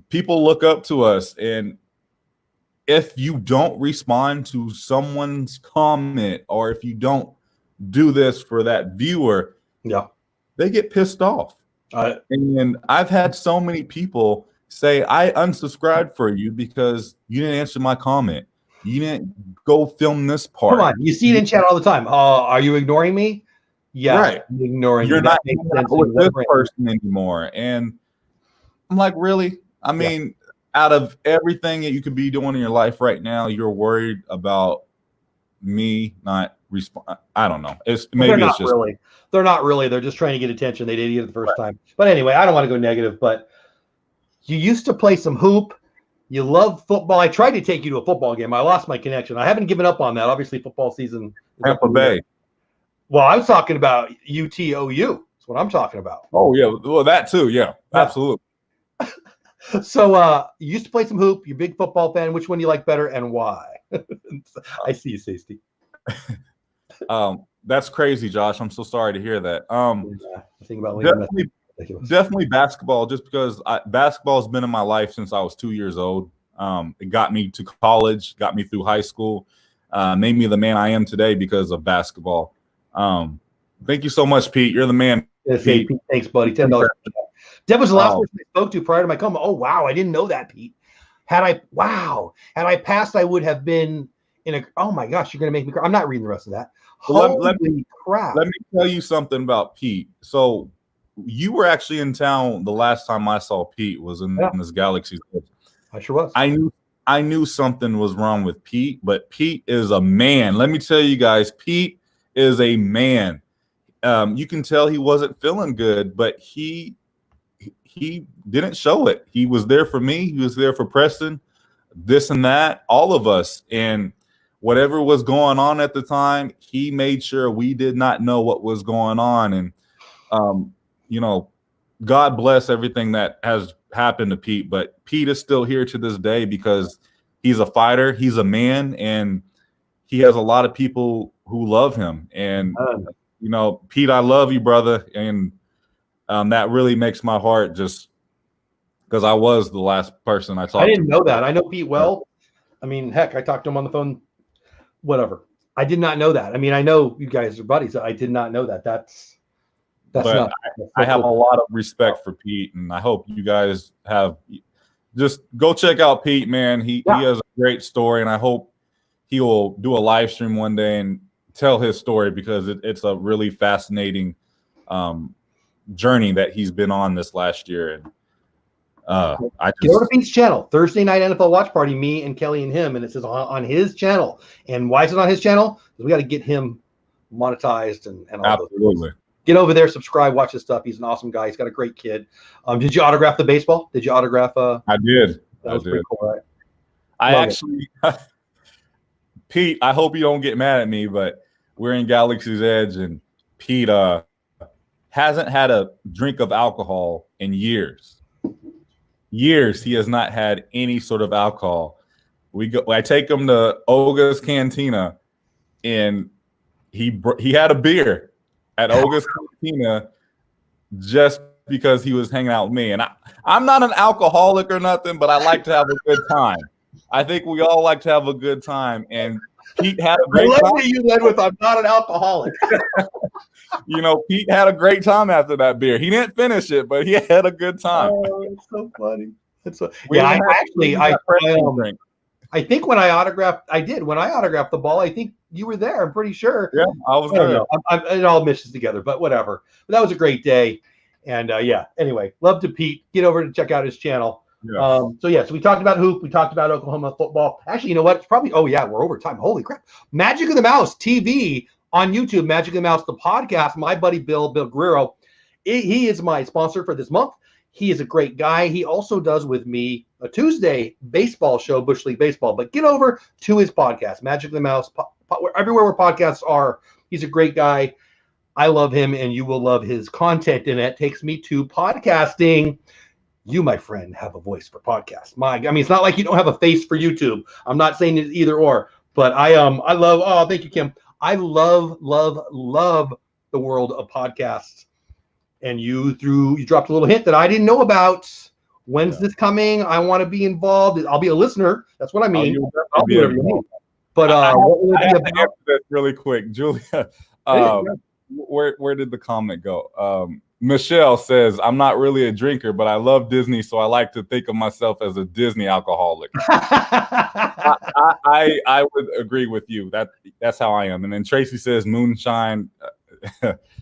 people look up to us. And if you don't respond to someone's comment, or if you don't do this for that viewer, they get pissed off. And I've had so many people say, I unsubscribed for you because you didn't answer my comment. You didn't go film this part. Come on, you see it in chat all the time. Are you ignoring me? Yeah, right. I'm ignoring You're you. not with this person anymore. And I'm like, really? I mean, out of everything that you could be doing in your life right now, you're worried about me not respond. I don't know. Maybe it's just really. They're not really. They're just trying to get attention. They didn't get it the first time. But anyway, I don't want to go negative. But you used to play some hoop. You love football. I tried to take you to a football game. I lost my connection. I haven't given up on that. Obviously, football season. Tampa Bay. Well, I was talking about UTOU. That's what I'm talking about. Oh yeah, well that too. Yeah, absolutely. So you used to play some hoop. You're a big football fan. Which one do you like better and why? I see you, Stacey. That's crazy, Josh. I'm so sorry to hear that. Think about definitely basketball, just because basketball has been in my life since I was 2 years old. It got me to college, got me through high school, made me the man I am today because of basketball. Thank you so much, Pete. You're the man. Pete. Thanks, buddy. $10. Deb was the last person I spoke to prior to my comment. Oh, wow. I didn't know that, Pete. Had I passed, I would have been in a, oh my gosh, you're going to make me cry. I'm not reading the rest of that. Holy crap. Let me tell you something about Pete. So you were actually in town the last time I saw Pete was in this Galaxy. I sure was. I knew something was wrong with Pete, but Pete is a man. Let me tell you guys, Pete is a man. You can tell he wasn't feeling good, but he didn't show it. He was there for me. He was there for Preston, this and that, all of us. And whatever was going on at the time, he made sure we did not know what was going on. And, God bless everything that has happened to Pete. But Pete is still here to this day because he's a fighter. He's a man. And he has a lot of people who love him. And, Pete, I love you, brother. And that really makes my heart just because I was the last person I talked to. I didn't know that. I know Pete well. I mean, heck, I talked to him on the phone, whatever. I did not know that. I mean, I know you guys are buddies. I did not know that. That's not. I have a lot of respect for Pete, and I hope you guys have. Just go check out Pete, man. He has a great story, and I hope he will do a live stream one day and tell his story because it's a really fascinating journey that he's been on this last year. And go to Pete's channel, Thursday Night NFL Watch Party, me and Kelly and him, and it says on his channel. And why is it on his channel? Because we got to get him monetized and all absolutely. Get over there, subscribe, watch his stuff. He's an awesome guy. He's got a great kid. Did you autograph the baseball? Did you autograph? I did. That was pretty cool, right? I actually, Pete, I hope you don't get mad at me, but we're in Galaxy's Edge, and Pete hasn't had a drink of alcohol in years. He has not had any sort of alcohol. I take him to Olga's Cantina, and he had a beer at Olga's Cantina just because he was hanging out with me. And I'm not an alcoholic or nothing, but I like to have a good time. I think we all like to have a good time. And Pete had a great time. I love that you led with, I'm not an alcoholic. Pete had a great time after that beer. He didn't finish it, but he had a good time. Oh, it's so funny. I think when I autographed the ball, I think you were there. I'm pretty sure. Yeah, I was there. It all meshes together, but whatever. But that was a great day. And anyway, love to Pete. Get over to check out his channel. Yes. So we talked about hoop. We talked about Oklahoma football. Actually, you know what? It's probably, oh yeah, we're over time. Holy crap. Magic of the Mouse TV on YouTube, Magic of the Mouse, the podcast. My buddy Bill Guerrero, he is my sponsor for this month. He is a great guy. He also does with me a Tuesday baseball show, Bush League Baseball. But get over to his podcast, Magic of the Mouse, everywhere where podcasts are. He's a great guy. I love him, and you will love his content. And that takes me to podcasting. You, my friend, have a voice for podcasts. I mean, it's not like you don't have a face for YouTube. I'm not saying it's either or, but I love. Oh, thank you, Kim. I love the world of podcasts. And you dropped a little hint that I didn't know about. When's this coming? I want to be involved. I'll be a listener. That's what I mean. I'll do whatever you need. But what will it be about? That really quick, Julia. Where did the comment go? Michelle says, I'm not really a drinker, but I love Disney, so I like to think of myself as a Disney alcoholic. I would agree with you. That's how I am. And then Tracy says, moonshine.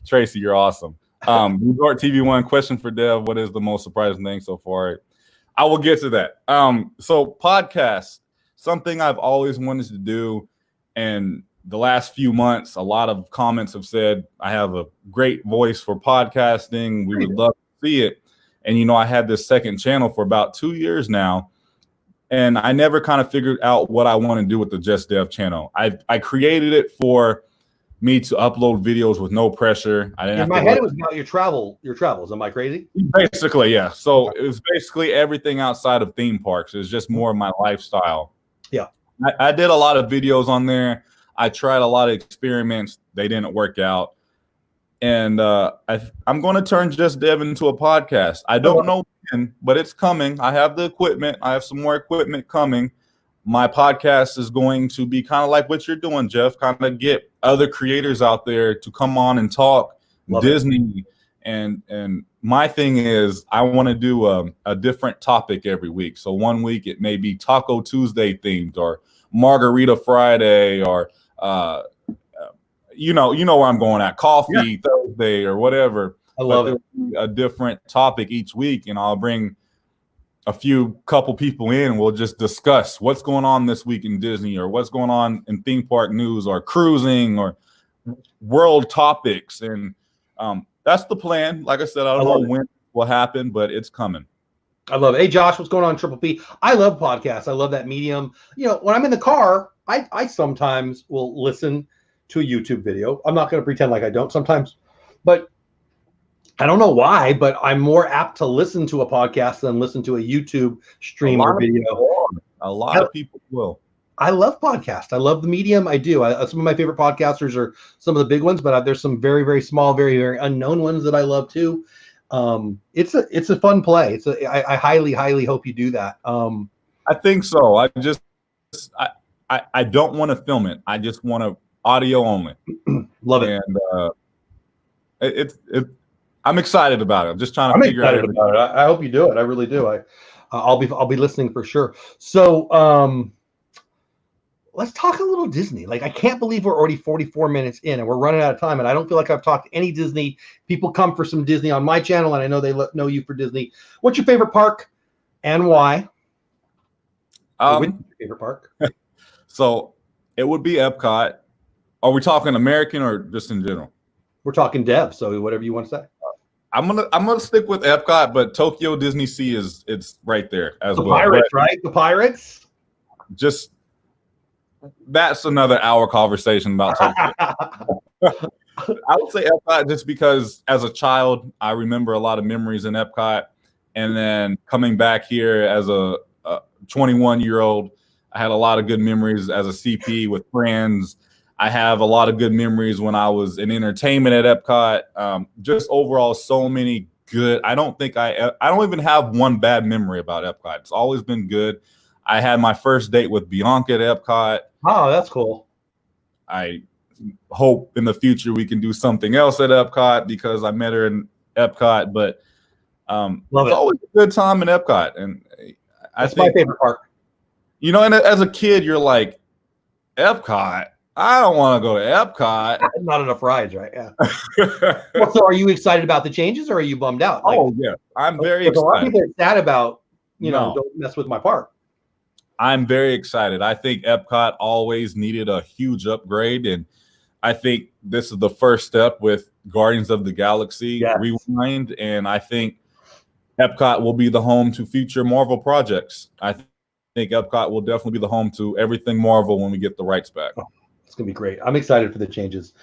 Tracy, you're awesome. Resort TV One, question for Dev. What is the most surprising thing so far? I will get to that. So podcasts, something I've always wanted to do. And the last few months, a lot of comments have said, I have a great voice for podcasting. We would love to see it. And, I had this second channel for about 2 years now. And I never kind of figured out what I want to do with the Just Dev channel. I created it for me to upload videos with no pressure. I didn't. In my head, it was about your travels. Am I crazy? Basically, yeah. So it was basically everything outside of theme parks. It was just more of my lifestyle. Yeah. I did a lot of videos on there. I tried a lot of experiments. They didn't work out. And I'm going to turn Just Dev into a podcast. I don't know when, but it's coming. I have the equipment. I have some more equipment coming. My podcast is going to be kind of like what you're doing, Jeff, kind of get other creators out there to come on and talk Disney. And my thing is I want to do a different topic every week. So one week it may be Taco Tuesday themed or Margarita Friday or, you know where I'm going at, Coffee Thursday or whatever. I love it. A different topic each week, and I'll bring a couple people in. We'll just discuss what's going on this week in Disney or what's going on in theme park news or cruising or world topics. And that's the plan. Like I said, I don't know when it will happen, but it's coming. I love it. Hey, Josh, what's going on, Triple P? I love podcasts. I love that medium. When I'm in the car, I sometimes will listen to a YouTube video. I'm not going to pretend like I don't sometimes, but I don't know why, but I'm more apt to listen to a podcast than listen to a YouTube stream or video. A lot of people will. I love podcasts. I love the medium. I do. Some of my favorite podcasters are some of the big ones, but there's some very, very small, very, very unknown ones that I love too. It's a fun play. I highly, highly hope you do that. I think so. I don't want to film it. I just want to audio only. Love it. And I'm excited about it. I'm just trying to figure out everything. I hope you do it. I really do. I'll be listening for sure. So let's talk a little Disney. Like, I can't believe we're already 44 minutes in and we're running out of time. And I don't feel like I've talked any Disney. People come for some Disney on my channel, and I know they know you for Disney. What's your favorite park and why? Which your favorite park? So it would be Epcot. Are we talking American or just in general? We're talking Dev, so whatever you want to say. I'm gonna stick with Epcot, but Tokyo Disney Sea it's right there as well. The Pirates, right? The Pirates. Just that's another hour conversation about Tokyo. I would say Epcot just because as a child I remember a lot of memories in Epcot, and then coming back here as a 21-year-old, I had a lot of good memories as a CP with friends. I have a lot of good memories when I was in entertainment at Epcot. Just overall, so many good. I don't even have one bad memory about Epcot. It's always been good. I had my first date with Bianca at Epcot. Oh, that's cool. I hope in the future we can do something else at Epcot because I met her in Epcot. But it's always a good time in Epcot, and that's my favorite park. And as a kid, you're like, Epcot. I don't want to go to Epcot. Not enough rides, right? Yeah. So are you excited about the changes or are you bummed out? Yeah. I'm very excited. A lot of people are sad about don't mess with my park. I'm very excited. I think Epcot always needed a huge upgrade, and I think this is the first step with Guardians of the Galaxy Rewind, and I think Epcot will be the home to future Marvel projects. I think Epcot will definitely be the home to everything Marvel when we get the rights back. Oh, it's going to be great. I'm excited for the changes.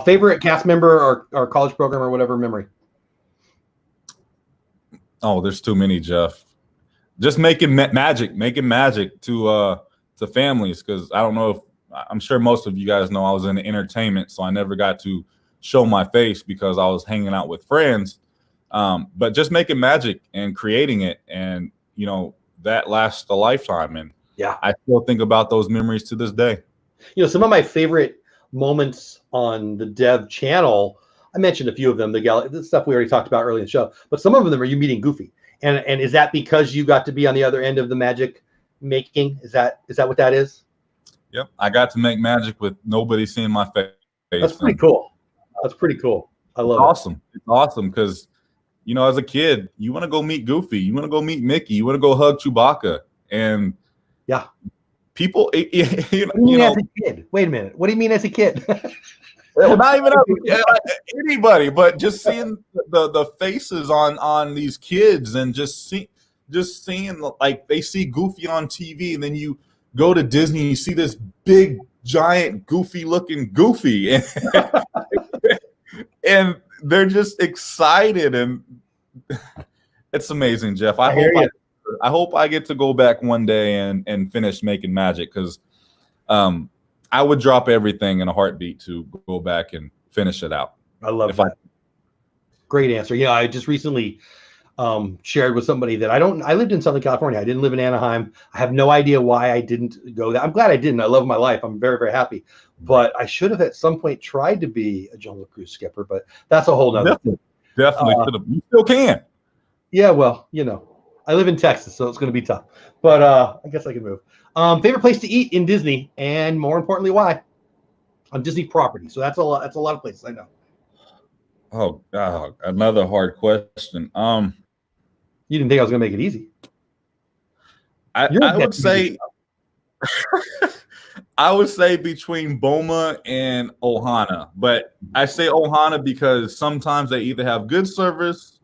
Favorite cast member or college program or whatever memory? Oh, there's too many, Jeff. Just making magic to families, because I don't know if I'm sure most of you guys know I was in entertainment, so I never got to show my face because I was hanging out with friends. But just making magic and creating it, and that lasts a lifetime. And I still think about those memories to this day. Some of my favorite moments on the Dev channel, I mentioned a few of them, the stuff we already talked about early in the show, but some of them are you meeting Goofy. And is that because you got to be on the other end of the magic making? Is that what that is? Yep. I got to make magic with nobody seeing my face. That's pretty cool. That's pretty cool. I love it. Awesome. It's awesome because, as a kid, you want to go meet Goofy. You want to go meet Mickey. You want to go hug Chewbacca. And people, What do you mean as a kid? Wait a minute. What do you mean as a kid? Not even anybody, but just seeing the faces on these kids, and just seeing like they see Goofy on TV, and then you go to Disney and you see this big giant goofy looking Goofy, and they're just excited, and it's amazing, Jeff. I hope I get to go back one day and finish making magic, because I would drop everything in a heartbeat to go back and finish it out. I love that. Great answer. I just recently shared with somebody that I lived in Southern California. I didn't live in Anaheim. I have no idea why I didn't go there. I'm glad I didn't. I love my life. I'm very, very happy. But I should have at some point tried to be a Jungle Cruise skipper, but that's a whole nother thing. Definitely should have. You still can. Yeah, well, I live in Texas, so it's going to be tough. But I guess I can move. Favorite place to eat in Disney, and more importantly, why? On Disney property. So that's a lot. That's a lot of places, I know. Oh, another hard question. You didn't think I was going to make it easy. I would say, I would say between Boma and Ohana, but I say Ohana because sometimes they either have good service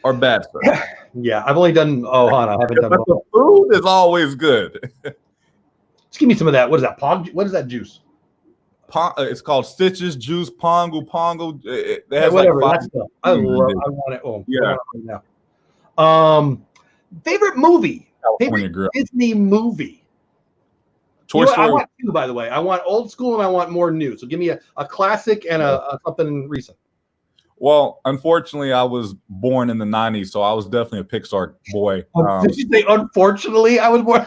or bad service. Yeah, I've only done Ohana. I haven't done But the food is always good. Just give me some of that. What is that? What is that juice? It's called Stitches Juice Pongo. Whatever. Like I want it. Oh, yeah. Right now. Favorite movie. Favorite Disney movie. Toy Story. I want two, by the way. I want old school and I want more new. So give me a classic and a something recent. Well, unfortunately, I was born in the 90s, so I was definitely a Pixar boy. Did you say unfortunately I was born?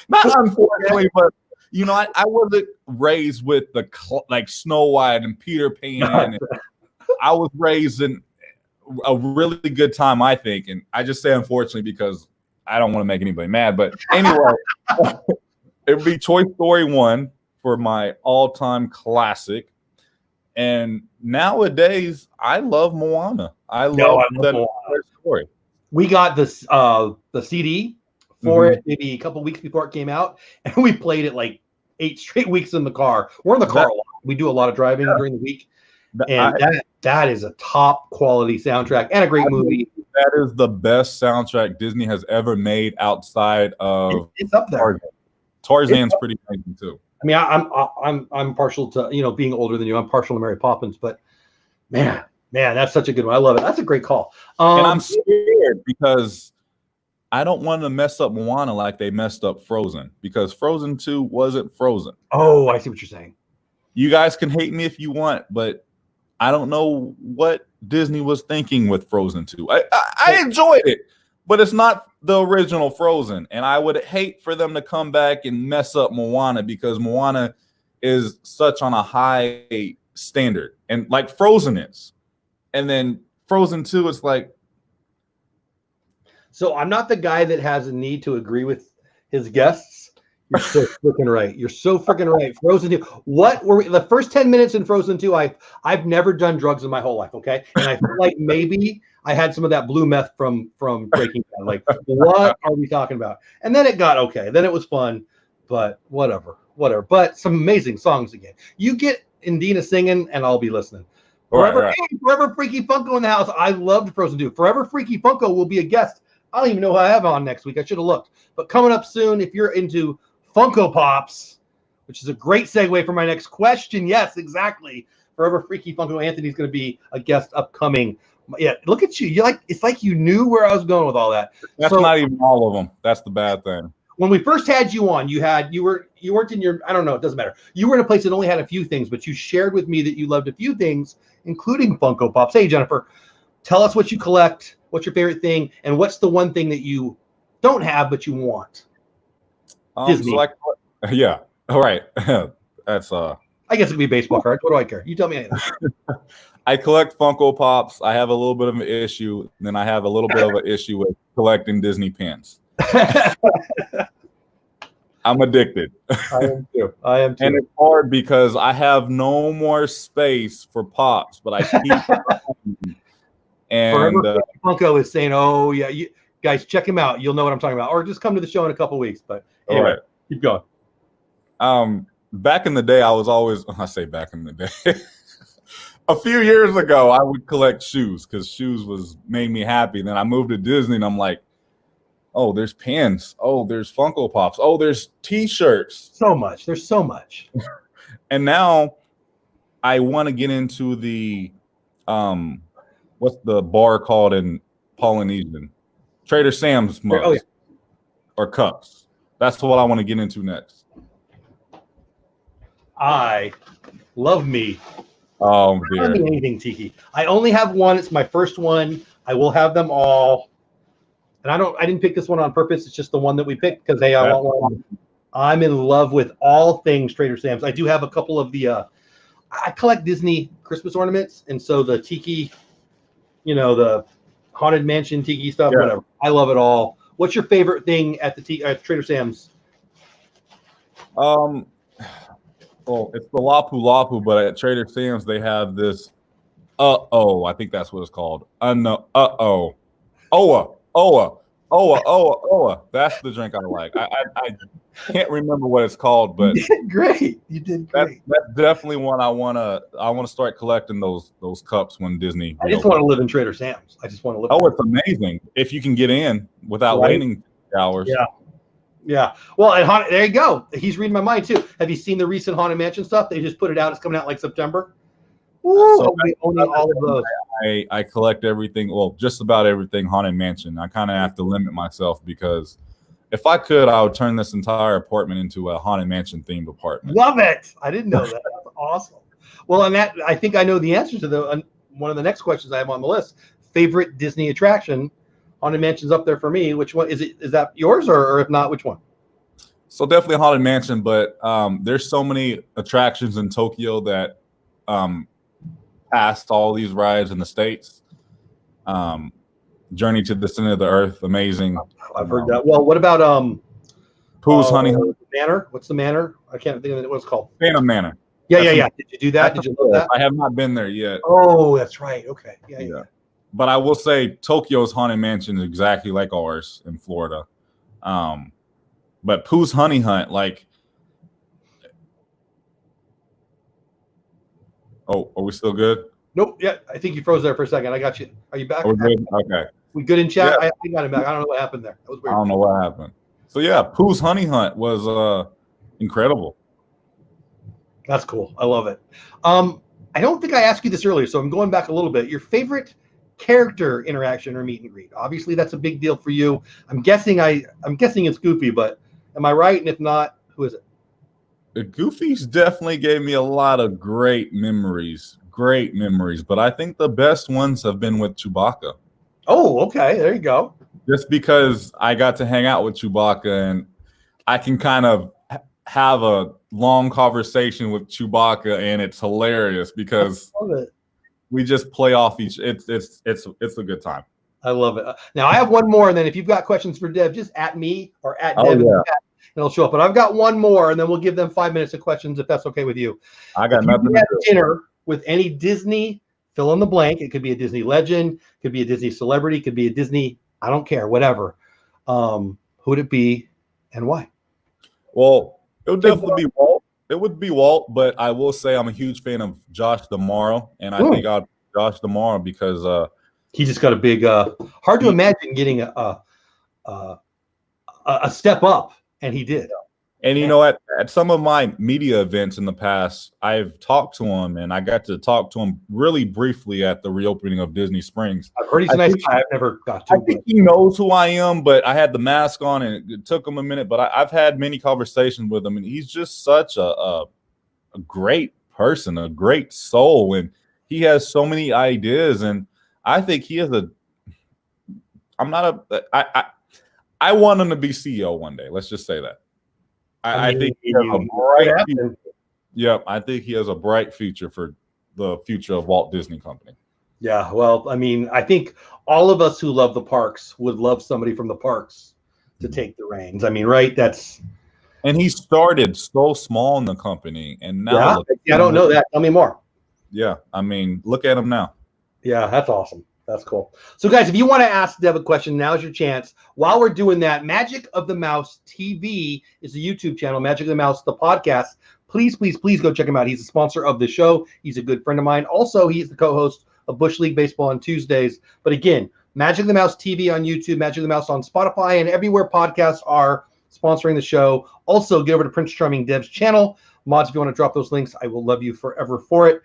Not unfortunately, but I wasn't raised with like Snow White and Peter Pan. And I was raised in a really good time, I think. And I just say unfortunately because I don't want to make anybody mad. But anyway, it would be Toy Story 1 for my all-time classic. And nowadays, I love Moana. I love that story. We got this the CD for it maybe a couple weeks before it came out, and we played it like 8 straight weeks in the car. We're in the car a lot. We do a lot of driving during the week, and that is a top quality soundtrack and a great movie. That is the best soundtrack Disney has ever made outside of it's up there. Tarzan's pretty amazing too. I mean, I'm partial to being older than you. I'm partial to Mary Poppins, but man, that's such a good one. I love it. That's a great call. And I'm scared because I don't want to mess up Moana like they messed up Frozen, because Frozen 2 wasn't Frozen. Oh, I see what you're saying. You guys can hate me if you want, but I don't know what Disney was thinking with Frozen 2. I enjoyed it, but it's not the original Frozen. And I would hate for them to come back and mess up Moana, because Moana is such on a high standard, and like Frozen is. And then Frozen 2, it's like. So I'm not the guy that has a need to agree with his guests. You're so freaking right. You're so freaking right. Frozen 2. What were the first 10 minutes in Frozen 2? I've never done drugs in my whole life. Okay. And I feel like maybe I had some of that blue meth from Breaking Bad. Like, what are we talking about? And then it got okay. Then it was fun, but whatever. But some amazing songs again. You get Indina singing, and I'll be listening. Forever, Right. Hey, Forever Freaky Funko in the house. I loved Frozen 2. Forever Freaky Funko will be a guest. I don't even know who I have on next week. I should have looked. But coming up soon, if you're into Funko Pops, which is a great segue for my next question. Yes, exactly. Forever Freaky Funko. Anthony's going to be a guest upcoming. Yeah, look at you. You like, it's like you knew where I was going with all that. That's not even all of them. That's the bad thing. When we first had you on, you weren't in your, I don't know, it doesn't matter. You were in a place that only had a few things, but you shared with me that you loved a few things, including Funko Pops. Hey, Jennifer, tell us what you collect, what's your favorite thing, and what's the one thing that you don't have but you want? Disney. Yeah. All right. That's I guess it could be baseball cards. What do I care? You tell me anything. I collect Funko Pops. I have a little bit of an issue. Then I have a little bit of an issue with collecting Disney pins. I'm addicted. I am too. And it's hard because I have no more space for Pops, but I keep and Forever Funko is saying, "Oh yeah, you guys check him out. You'll know what I'm talking about, or just come to the show in a couple weeks." But anyway, keep going. Back in the day, I say back in the day. A few years ago, I would collect shoes because shoes made me happy. Then I moved to Disney, and I'm like, oh, there's pins. Oh, there's Funko Pops. Oh, there's T-shirts. So much. There's so much. And now I want to get into the what's the bar called in Polynesian? Trader Sam's mugs or cups. That's what I want to get into next. I love me. Oh, dear. I don't need anything tiki. I only have one. It's my first one. I will have them all. And I didn't pick this one on purpose. It's just the one that we picked because hey, I want one. I'm in love with all things Trader Sam's. I do have a couple of the I collect Disney Christmas ornaments, and so the tiki, the Haunted Mansion tiki stuff, whatever. I love it all. What's your favorite thing at at Trader Sam's? Well, it's the Lapu Lapu, but at Trader Sam's they have this. I think that's what it's called. Oa. That's the drink I like. I can't remember what it's called, but you did great. You did great. That's definitely one I wanna start collecting those cups when Disney. I just want to live in Trader Sam's. I just want to live. Oh, it's amazing if you can get in without waiting hours. Yeah. Well, and there you go. He's reading my mind too. Have you seen the recent Haunted Mansion stuff? They just put it out. It's coming out like September. Ooh, so owning all of those. I collect everything. Well, just about everything Haunted Mansion. I kind of have to limit myself because if I could, I would turn this entire apartment into a Haunted Mansion themed apartment. Love it. I didn't know that. That's awesome. Well, and that I think I know the answer to one of the next questions I have on the list. Favorite Disney attraction? Haunted Mansion's up there for me. Which one is it? Is that yours, or if not, which one? So definitely Haunted Mansion, but there's so many attractions in Tokyo that passed all these rides in the States. Journey to the Center of the Earth, amazing. I've heard that. Well, what about Pooh's Honey Hunt? Manor? What's the Manor? I can't think of it. What's it called? Phantom Manor. Yeah. Did you do that? Did you love that? I have not been there yet. Oh, that's right. Okay. Yeah. But I will say Tokyo's Haunted Mansion is exactly like ours in Florida. But Pooh's Honey Hunt, like, oh, are we still good? Nope. Yeah, I think you froze there for a second. I got you. Are you back? Are we good? Okay. We good in chat? Yeah. I got him back. I don't know what happened there. That was weird. I don't know what happened. So yeah, Pooh's Honey Hunt was incredible. That's cool. I love it. I don't think I asked you this earlier, so I'm going back a little bit. Your favorite character interaction or meet and greet? Obviously, that's a big deal for you. I'm guessing it's Goofy, but am I right? And if not, who is it? The Goofy's definitely gave me a lot of great memories, but I think the best ones have been with Chewbacca. Oh, okay. There you go. Just because I got to hang out with Chewbacca and I can kind of have a long conversation with Chewbacca, and it's hilarious because we just play off each. It's a good time. I love it. Now I have one more, and then if you've got questions for Dev, just at me or at Dev, and it'll show up. But I've got one more, and then we'll give them 5 minutes of questions if that's okay with you. I got nothing. If you had dinner with any Disney fill in the blank. It could be a Disney legend, could be a Disney celebrity, could be a Disney, I don't care, whatever. Who would it be and why? Well, it would definitely be Walt. It would be Walt, but I will say I'm a huge fan of Josh D'Amaro, and I think I'll Josh D'Amaro because he just got a big. Hard to imagine getting a step up, and he did. And you know, at some of my media events in the past, I've talked to him, and I got to talk to him really briefly at the reopening of Disney Springs. I've heard he's a nice guy. I've never got to. I think he knows who I am, but I had the mask on, and it took him a minute. But I've had many conversations with him, and he's just such a great person, a great soul, and he has so many ideas. And I think he is I want him to be CEO one day. Let's just say that. I think he has a bright future. Yeah, I think he has a bright future for the future of Walt Disney Company. Yeah, well, I mean, I think all of us who love the parks would love somebody from the parks to take the reins. I mean, right? And he started so small in the company, and now I don't know that. Tell me more. Yeah, I mean, look at him now. Yeah, that's awesome. That's cool. So, guys, if you want to ask Dev a question, now's your chance. While we're doing that, Magic of the Mouse TV is a YouTube channel, Magic of the Mouse, the podcast. Please, please, please go check him out. He's a sponsor of the show. He's a good friend of mine. Also, he's the co-host of Bush League Baseball on Tuesdays. But again, Magic of the Mouse TV on YouTube, Magic of the Mouse on Spotify, and everywhere podcasts are sponsoring the show. Also, get over to Prince Charming Dev's channel. Mods, if you want to drop those links, I will love you forever for it.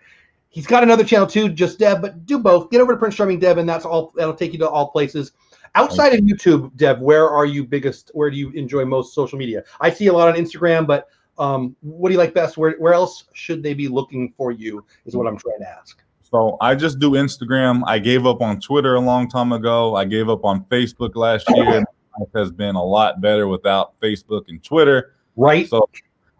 He's got another channel too, just Dev, but do both. Get over to Prince Charming Dev, and that'll take you to all places. Outside of YouTube, Dev, where are you biggest? Where do you enjoy most social media? I see a lot on Instagram, but what do you like best? Where else should they be looking for you? Is what I'm trying to ask. So I just do Instagram. I gave up on Twitter a long time ago. I gave up on Facebook last year. Life has been a lot better without Facebook and Twitter. Right. So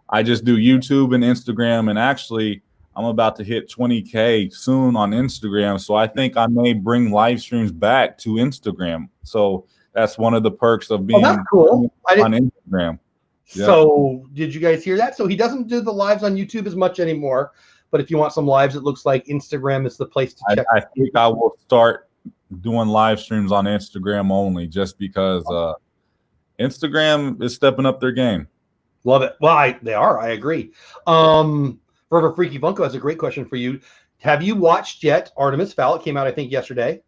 I just do YouTube and Instagram, and actually I'm about to hit 20K soon on Instagram. So I think I may bring live streams back to Instagram. So that's one of the perks of being cool. on Instagram. Yeah. So did you guys hear that? So he doesn't do the lives on YouTube as much anymore. But if you want some lives, it looks like Instagram is the place to check. I think I will start doing live streams on Instagram only, just because Instagram is stepping up their game. Love it. Well, they are. I agree. Forever Freaky Funko has a great question for you. Have you watched yet Artemis Fowl? It came out, I think, yesterday.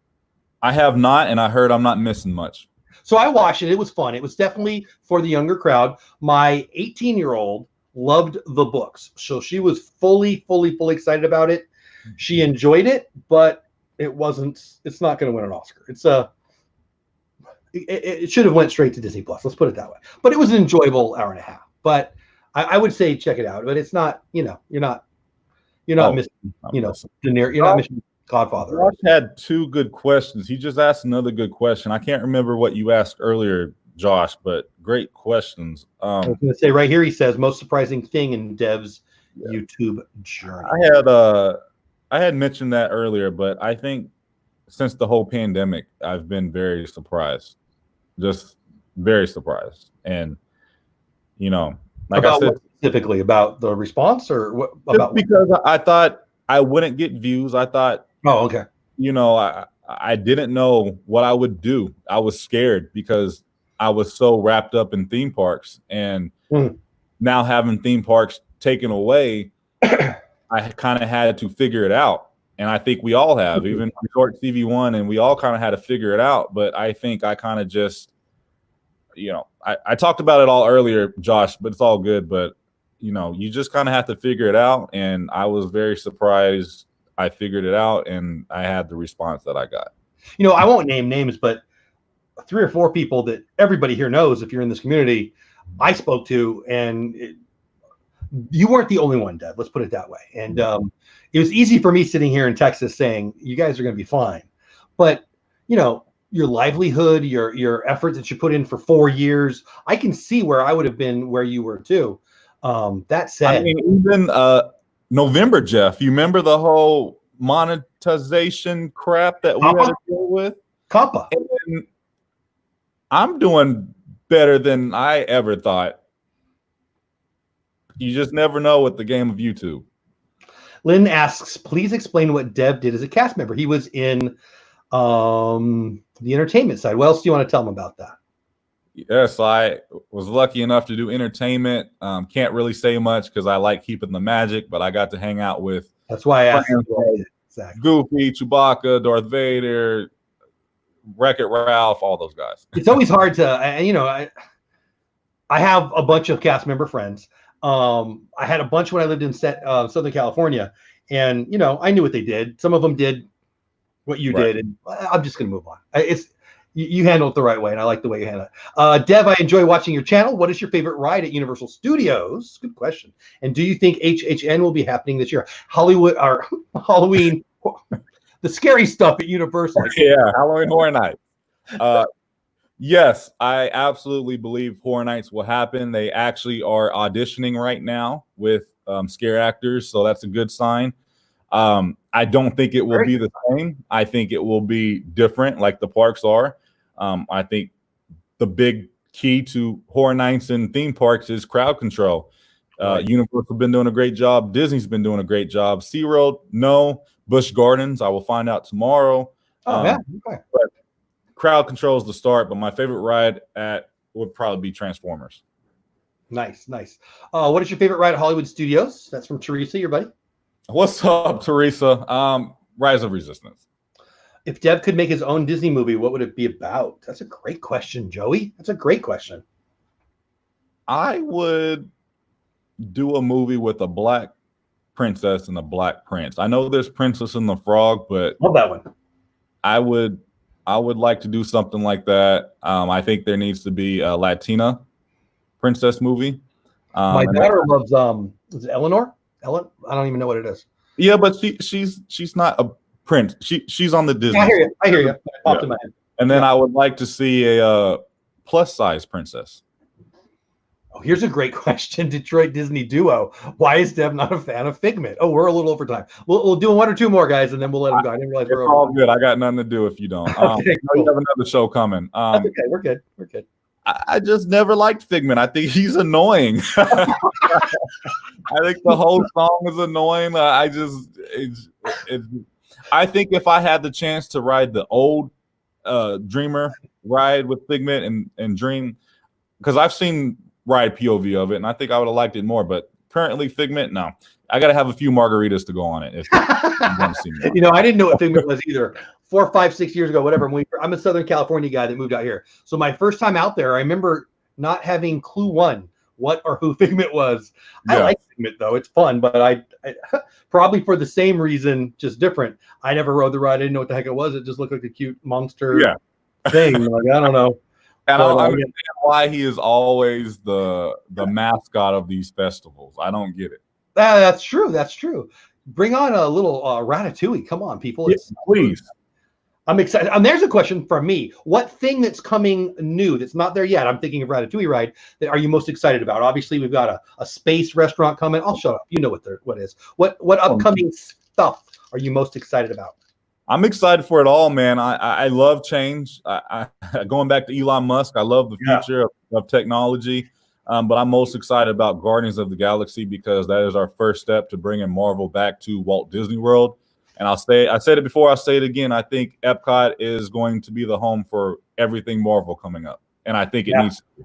I have not, and I heard I'm not missing much. So I watched it. It was fun. It was definitely for the younger crowd. My 18-year-old loved the books, so she was fully excited about it. She enjoyed it, but it's not going to win an Oscar. It should have went straight to Disney Plus. Let's put it that way. But it was an enjoyable hour and a half. But I would say check it out. But it's not, you're not missing, you're not missing Godfather. Josh had two good questions. He just asked another good question. I can't remember what you asked earlier, Josh, but great questions. I was going to say right here, he says, most surprising thing in Dev's YouTube journey. I had mentioned that earlier, but I think since the whole pandemic, I've been very surprised, just very surprised. And, like about I said, what specifically about the response, or what about? Because I thought I wouldn't get views. I thought, oh, okay. I didn't know what I would do. I was scared because I was so wrapped up in theme parks, and now having theme parks taken away, I kind of had to figure it out. And I think we all have, even Resort TV1, and we all kind of had to figure it out. But I think I kind of just, I talked about it all earlier, Josh, but it's all good. But, you just kind of have to figure it out. And I was very surprised I figured it out, and I had the response that I got. I won't name names, but 3 or 4 people that everybody here knows, if you're in this community, I spoke to, and you weren't the only one, Dev. Let's put it that way. And it was easy for me sitting here in Texas saying, you guys are going to be fine. But, your livelihood, your efforts that you put in for 4 years, I can see where I would have been where you were too. That said, even November, Jeff, you remember the whole monetization crap that we had to deal with? Kappa. And I'm doing better than I ever thought. You just never know with the game of YouTube. Lynn asks, please explain what Dev did as a cast member. He was in the entertainment side. What else do you want to tell him about that? Yes, I was lucky enough to do entertainment. Can't really say much because I like keeping the magic, but I got to hang out with. That's why I asked. Exactly. Goofy, Chewbacca, Darth Vader, Wreck-It Ralph, all those guys. It's always hard to, I have a bunch of cast member friends. I had a bunch when I lived in Southern California, and I knew what they did. Some of them did what you did, and I'm just gonna move on. You handle it the right way, and I like the way you handle it. Dev, I enjoy watching your channel. What is your favorite ride at Universal Studios? Good question. And do you think HHN will be happening this year? Hollywood or Halloween, the scary stuff at Universal. Yeah, Halloween Horror Nights. Yes, I absolutely believe Horror Nights will happen. They actually are auditioning right now with scare actors, so that's a good sign. I don't think it will be the same. I think it will be different, like the parks are. I think the big key to Horror Nights and theme parks is crowd control. Universal been doing a great job. Disney's been doing a great job. SeaWorld, no. Busch Gardens, I will find out tomorrow. Okay. But crowd control is the start, but my favorite ride would probably be Transformers. Nice. What is your favorite ride at Hollywood Studios? That's from Teresa, your buddy. What's up, Teresa? Rise of Resistance. If Dev could make his own Disney movie, what would it be about? That's a great question, Joey. That's a great question. I would do a movie with a black princess and a black prince. I know there's Princess and the Frog, but love that one. I would like to do something like that. I think there needs to be a Latina princess movie. My daughter loves is it Eleanor? I don't even know what it is. Yeah, but she's not a prince. She's on the Disney. I hear you. It popped in my head. And then I would like to see a plus size princess. Oh, here's a great question. Detroit Disney duo. Why is Dev not a fan of Figment? Oh, we're a little over time. We'll do one or two more, guys, and then we'll let him go. I didn't realize we're all good. I got nothing to do if you don't. Okay, cool. You have another show coming. That's okay. We're good. I just never liked Figment. I think he's annoying. I think the whole song is annoying. I think if I had the chance to ride the old Dreamer ride with Figment and Dream, because I've seen ride POV of it, and I think I would have liked it more. But currently, Figment, no. I got to have a few margaritas to go on it. If you want to see me. I didn't know what Figment was either. 4, 5, 6 years ago, whatever. I'm a Southern California guy that moved out here. So my first time out there, I remember not having clue one what or who Figment was. Yeah. I like Figment though; it's fun. But I probably for the same reason, just different. I never rode the ride. I didn't know what the heck it was. It just looked like a cute monster thing. Like, I don't know. And I don't understand why he is always the mascot of these festivals. I don't get it. That's true. Bring on a little Ratatouille. Come on, people. Please. I'm excited. And there's a question from me. What thing that's coming new that's not there yet? I'm thinking of Ratatouille ride. That are you most excited about? Obviously, we've got a space restaurant coming. I'll shut up. You know what is. What upcoming stuff are you most excited about? I'm excited for it all, man. I love change. I going back to Elon Musk, I love the future of technology. But I'm most excited about Guardians of the Galaxy because that is our first step to bringing Marvel back to Walt Disney World. And I said it before, I'll say it again. I think Epcot is going to be the home for everything Marvel coming up. And I think it needs to.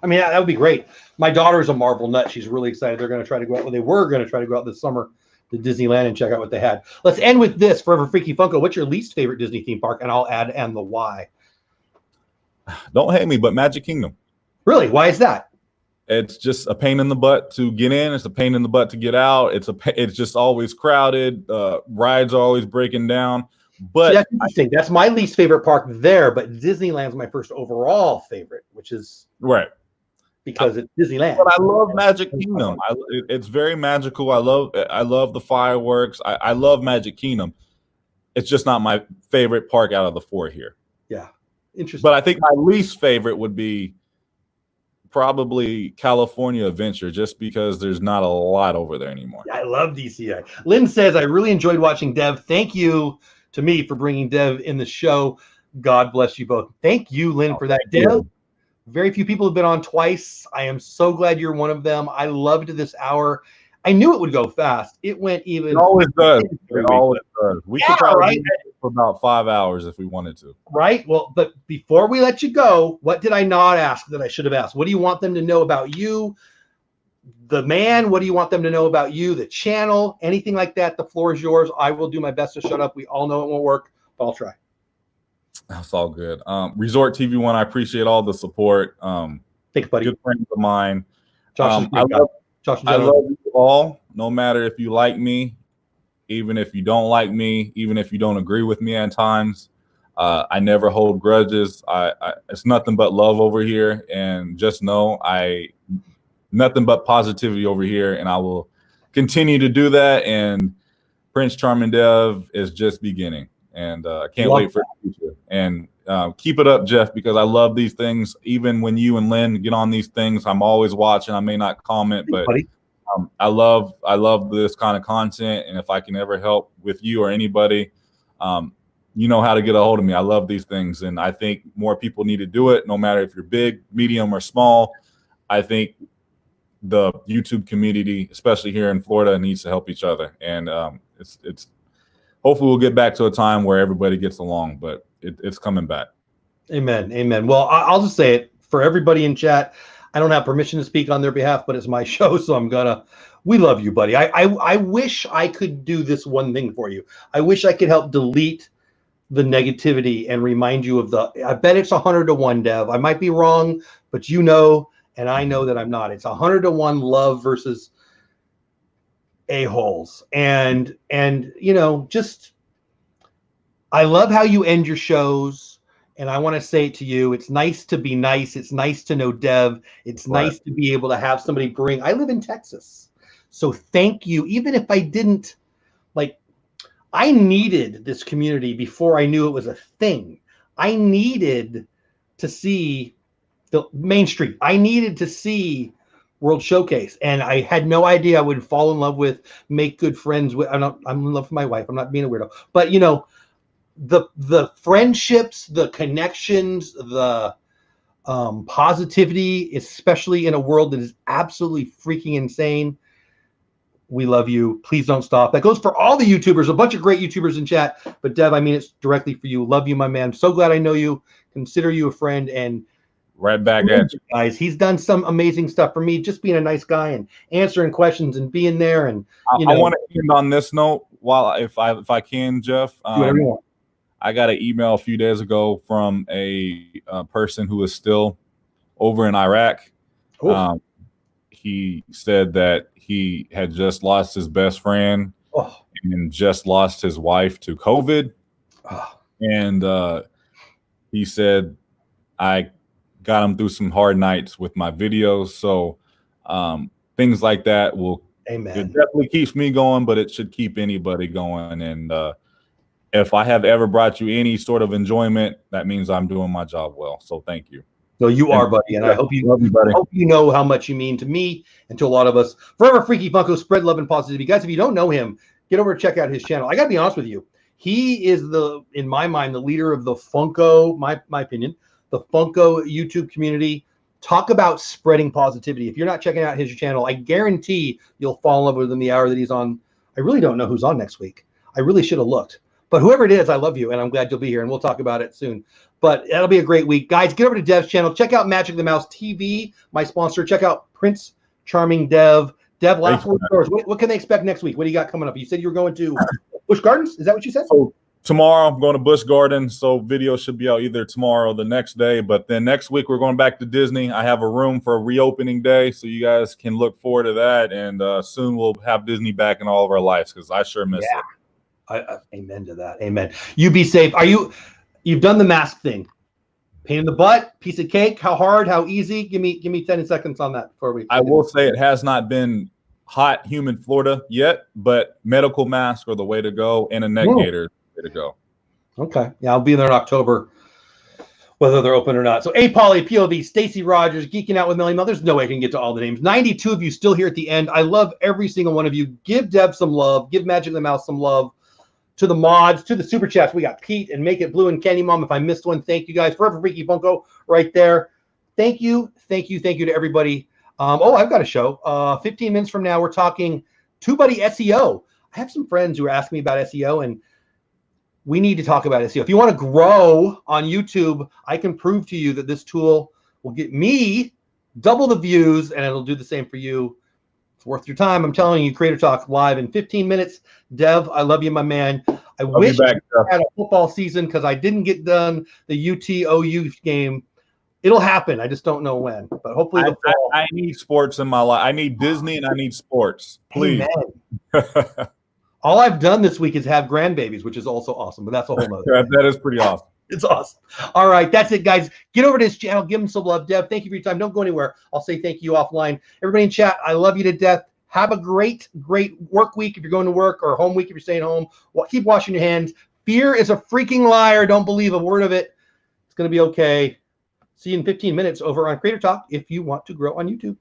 I mean, that would be great. My daughter's a Marvel nut. She's really excited. They're going to try to go out. Well, they were going to try to go out this summer to Disneyland and check out what they had. Let's end with this. Forever Freaky Funko, what's your least favorite Disney theme park? And I'll add and the why. Don't hate me, but Magic Kingdom. Really? Why is that? It's just a pain in the butt to get in. It's a pain in the butt to get out. It's just always crowded. Rides are always breaking down. But that's interesting. That's my least favorite park there. But Disneyland's my first overall favorite, which is because it's Disneyland. But I love Magic Kingdom. It's very magical. I love the fireworks. I love Magic Kingdom. It's just not my favorite park out of the four here. Yeah, interesting. But I think my least favorite would be probably California Adventure, just because there's not a lot over there anymore. I love DCI. Lynn says, I really enjoyed watching Dev. Thank you to me for bringing Dev in the show. God bless you both. Thank you, Lynn, for that. Dev, very few people have been on twice. I am so glad you're one of them. I loved this hour. I knew it would go fast. It went even. It always does. It always does. We could probably do it for about 5 hours if we wanted to. Right. Well, but before we let you go, what did I not ask that I should have asked? What do you want them to know about you, the man? What do you want them to know about you, the channel, anything like that? The floor is yours. I will do my best to shut up. We all know it won't work, but I'll try. That's all good. Resort TV One, I appreciate all the support. Thanks, buddy. Good friends of mine. Josh, I love you all, no matter if you like me, even if you don't like me, even if you don't agree with me at times. I never hold grudges. It's nothing but love over here, and just know nothing but positivity over here, and I will continue to do that. And Prince Charming Dev is just beginning, and I can't wait for the future. And keep it up, Jeff, because I love these things. Even when you and Lynn get on these things, I'm always watching. I may not comment, but I love this kind of content. And if I can ever help with you or anybody, you know how to get a hold of me. I love these things, and I think more people need to do it, no matter if you're big, medium, or small. I think the YouTube community, especially here in Florida, needs to help each other. And it's hopefully we'll get back to a time where everybody gets along, but it's coming back. Amen. Amen. Well, I'll just say it for everybody in chat. I don't have permission to speak on their behalf, but it's my show, so I'm gonna. We love you, buddy. I wish I could do this one thing for you. I wish I could help delete the negativity and remind you of I bet it's 100 to 1, Dev. I might be wrong, but you know, and I know that I'm not. It's 100 to 1 love versus a-holes. And you know, just I love how you end your shows. And I want to say it to you, it's nice to be nice. It's nice to know Dev. It's nice to be able to have somebody I live in Texas. So thank you. Even if I didn't, I needed this community before I knew it was a thing. I needed to see the Main Street. I needed to see World Showcase. And I had no idea I would fall in love with, make good friends with. I'm in love with my wife. I'm not being a weirdo. But, you know, the friendships, the connections, the positivity, especially in a world that is absolutely freaking insane. We love you. Please don't stop. That goes for all the YouTubers, a bunch of great YouTubers in chat. But Dev, I mean, it's directly for you. Love you, my man. So glad I know you. Consider you a friend. And right back at you, guys. He's done some amazing stuff for me, just being a nice guy and answering questions and being there. And you know, I want to end on this note, if I can, Jeff. Do whatever you want. I got an email a few days ago from a person who is still over in Iraq. Cool. He said that he had just lost his best friend and just lost his wife to COVID. And he said, I got him through some hard nights with my videos. So things like that it definitely keeps me going, but it should keep anybody going. And if I have ever brought you any sort of enjoyment, that means I'm doing my job well. So thank you. So you are, buddy, and I hope you know how much you mean to me and to a lot of us. Forever Freaky Funko, spread love and positivity. Guys, if you don't know him, get over and check out his channel. I got to be honest with you. He is in my mind, the leader of the Funko, my opinion, the Funko YouTube community. Talk about spreading positivity. If you're not checking out his channel, I guarantee you'll fall in love with him the hour that he's on. I really don't know who's on next week. I really should have looked. But whoever it is, I love you, and I'm glad you'll be here, and we'll talk about it soon. But that'll be a great week. Guys, get over to Dev's channel. Check out Magic the Mouse TV, my sponsor. Check out Prince Charming Dev. Dev, last word yours. What can they expect next week? What do you got coming up? You said you were going to Busch Gardens? Is that what you said? So tomorrow, I'm going to Busch Gardens, so video should be out either tomorrow or the next day. But then next week, we're going back to Disney. I have a room for a reopening day, so you guys can look forward to that. And soon we'll have Disney back in all of our lives, because I sure miss it. Amen to that. Amen. You be safe. You've done the mask thing. Pain in the butt, piece of cake. How hard? How easy? Give me 10 seconds on that before we. I will say it has not been hot, humid Florida yet, but medical masks are the way to go, and a neck gaiter is the way to go. Okay. Yeah, I'll be there in October, whether they're open or not. So Polly, POV, Stacy Rogers, Geeking Out with Melly Mel. There's no way I can get to all the names. 92 of you still here at the end. I love every single one of you. Give Deb some love. Give Magic the Mouse some love. To the mods, to the super chats, we got Pete and Make It Blue and Candy Mom. If I missed one, thank you guys. Forever Freaky Funko right there. Thank you to everybody. I've got a show. 15 minutes from now, we're talking TubeBudy SEO. I have some friends who are asking me about SEO, and we need to talk about SEO. If you want to grow on YouTube, I can prove to you that this tool will get me double the views, and it'll do the same for you. It's worth your time. I'm telling you, Creator Talk live in 15 minutes. Dev, I love you, my man. I wish I had a football season because I didn't get done the UTOU game. It'll happen. I just don't know when, but hopefully the fall. I need sports in my life. I need Disney and I need sports. Please. All I've done this week is have grandbabies, which is also awesome, but that's a whole other That is pretty awesome. It's awesome. All right, that's it, guys. Get over to his channel. Give him some love. Dev, thank you for your time. Don't go anywhere. I'll say thank you offline. Everybody in chat, I love you to death. Have a great work week if you're going to work, or home week if you're staying home. Keep washing your hands. Fear is a freaking liar. Don't believe a word of it. It's going to be okay. See you in 15 minutes over on Creator Talk if you want to grow on YouTube.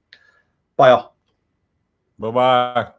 Bye, all. Bye-bye.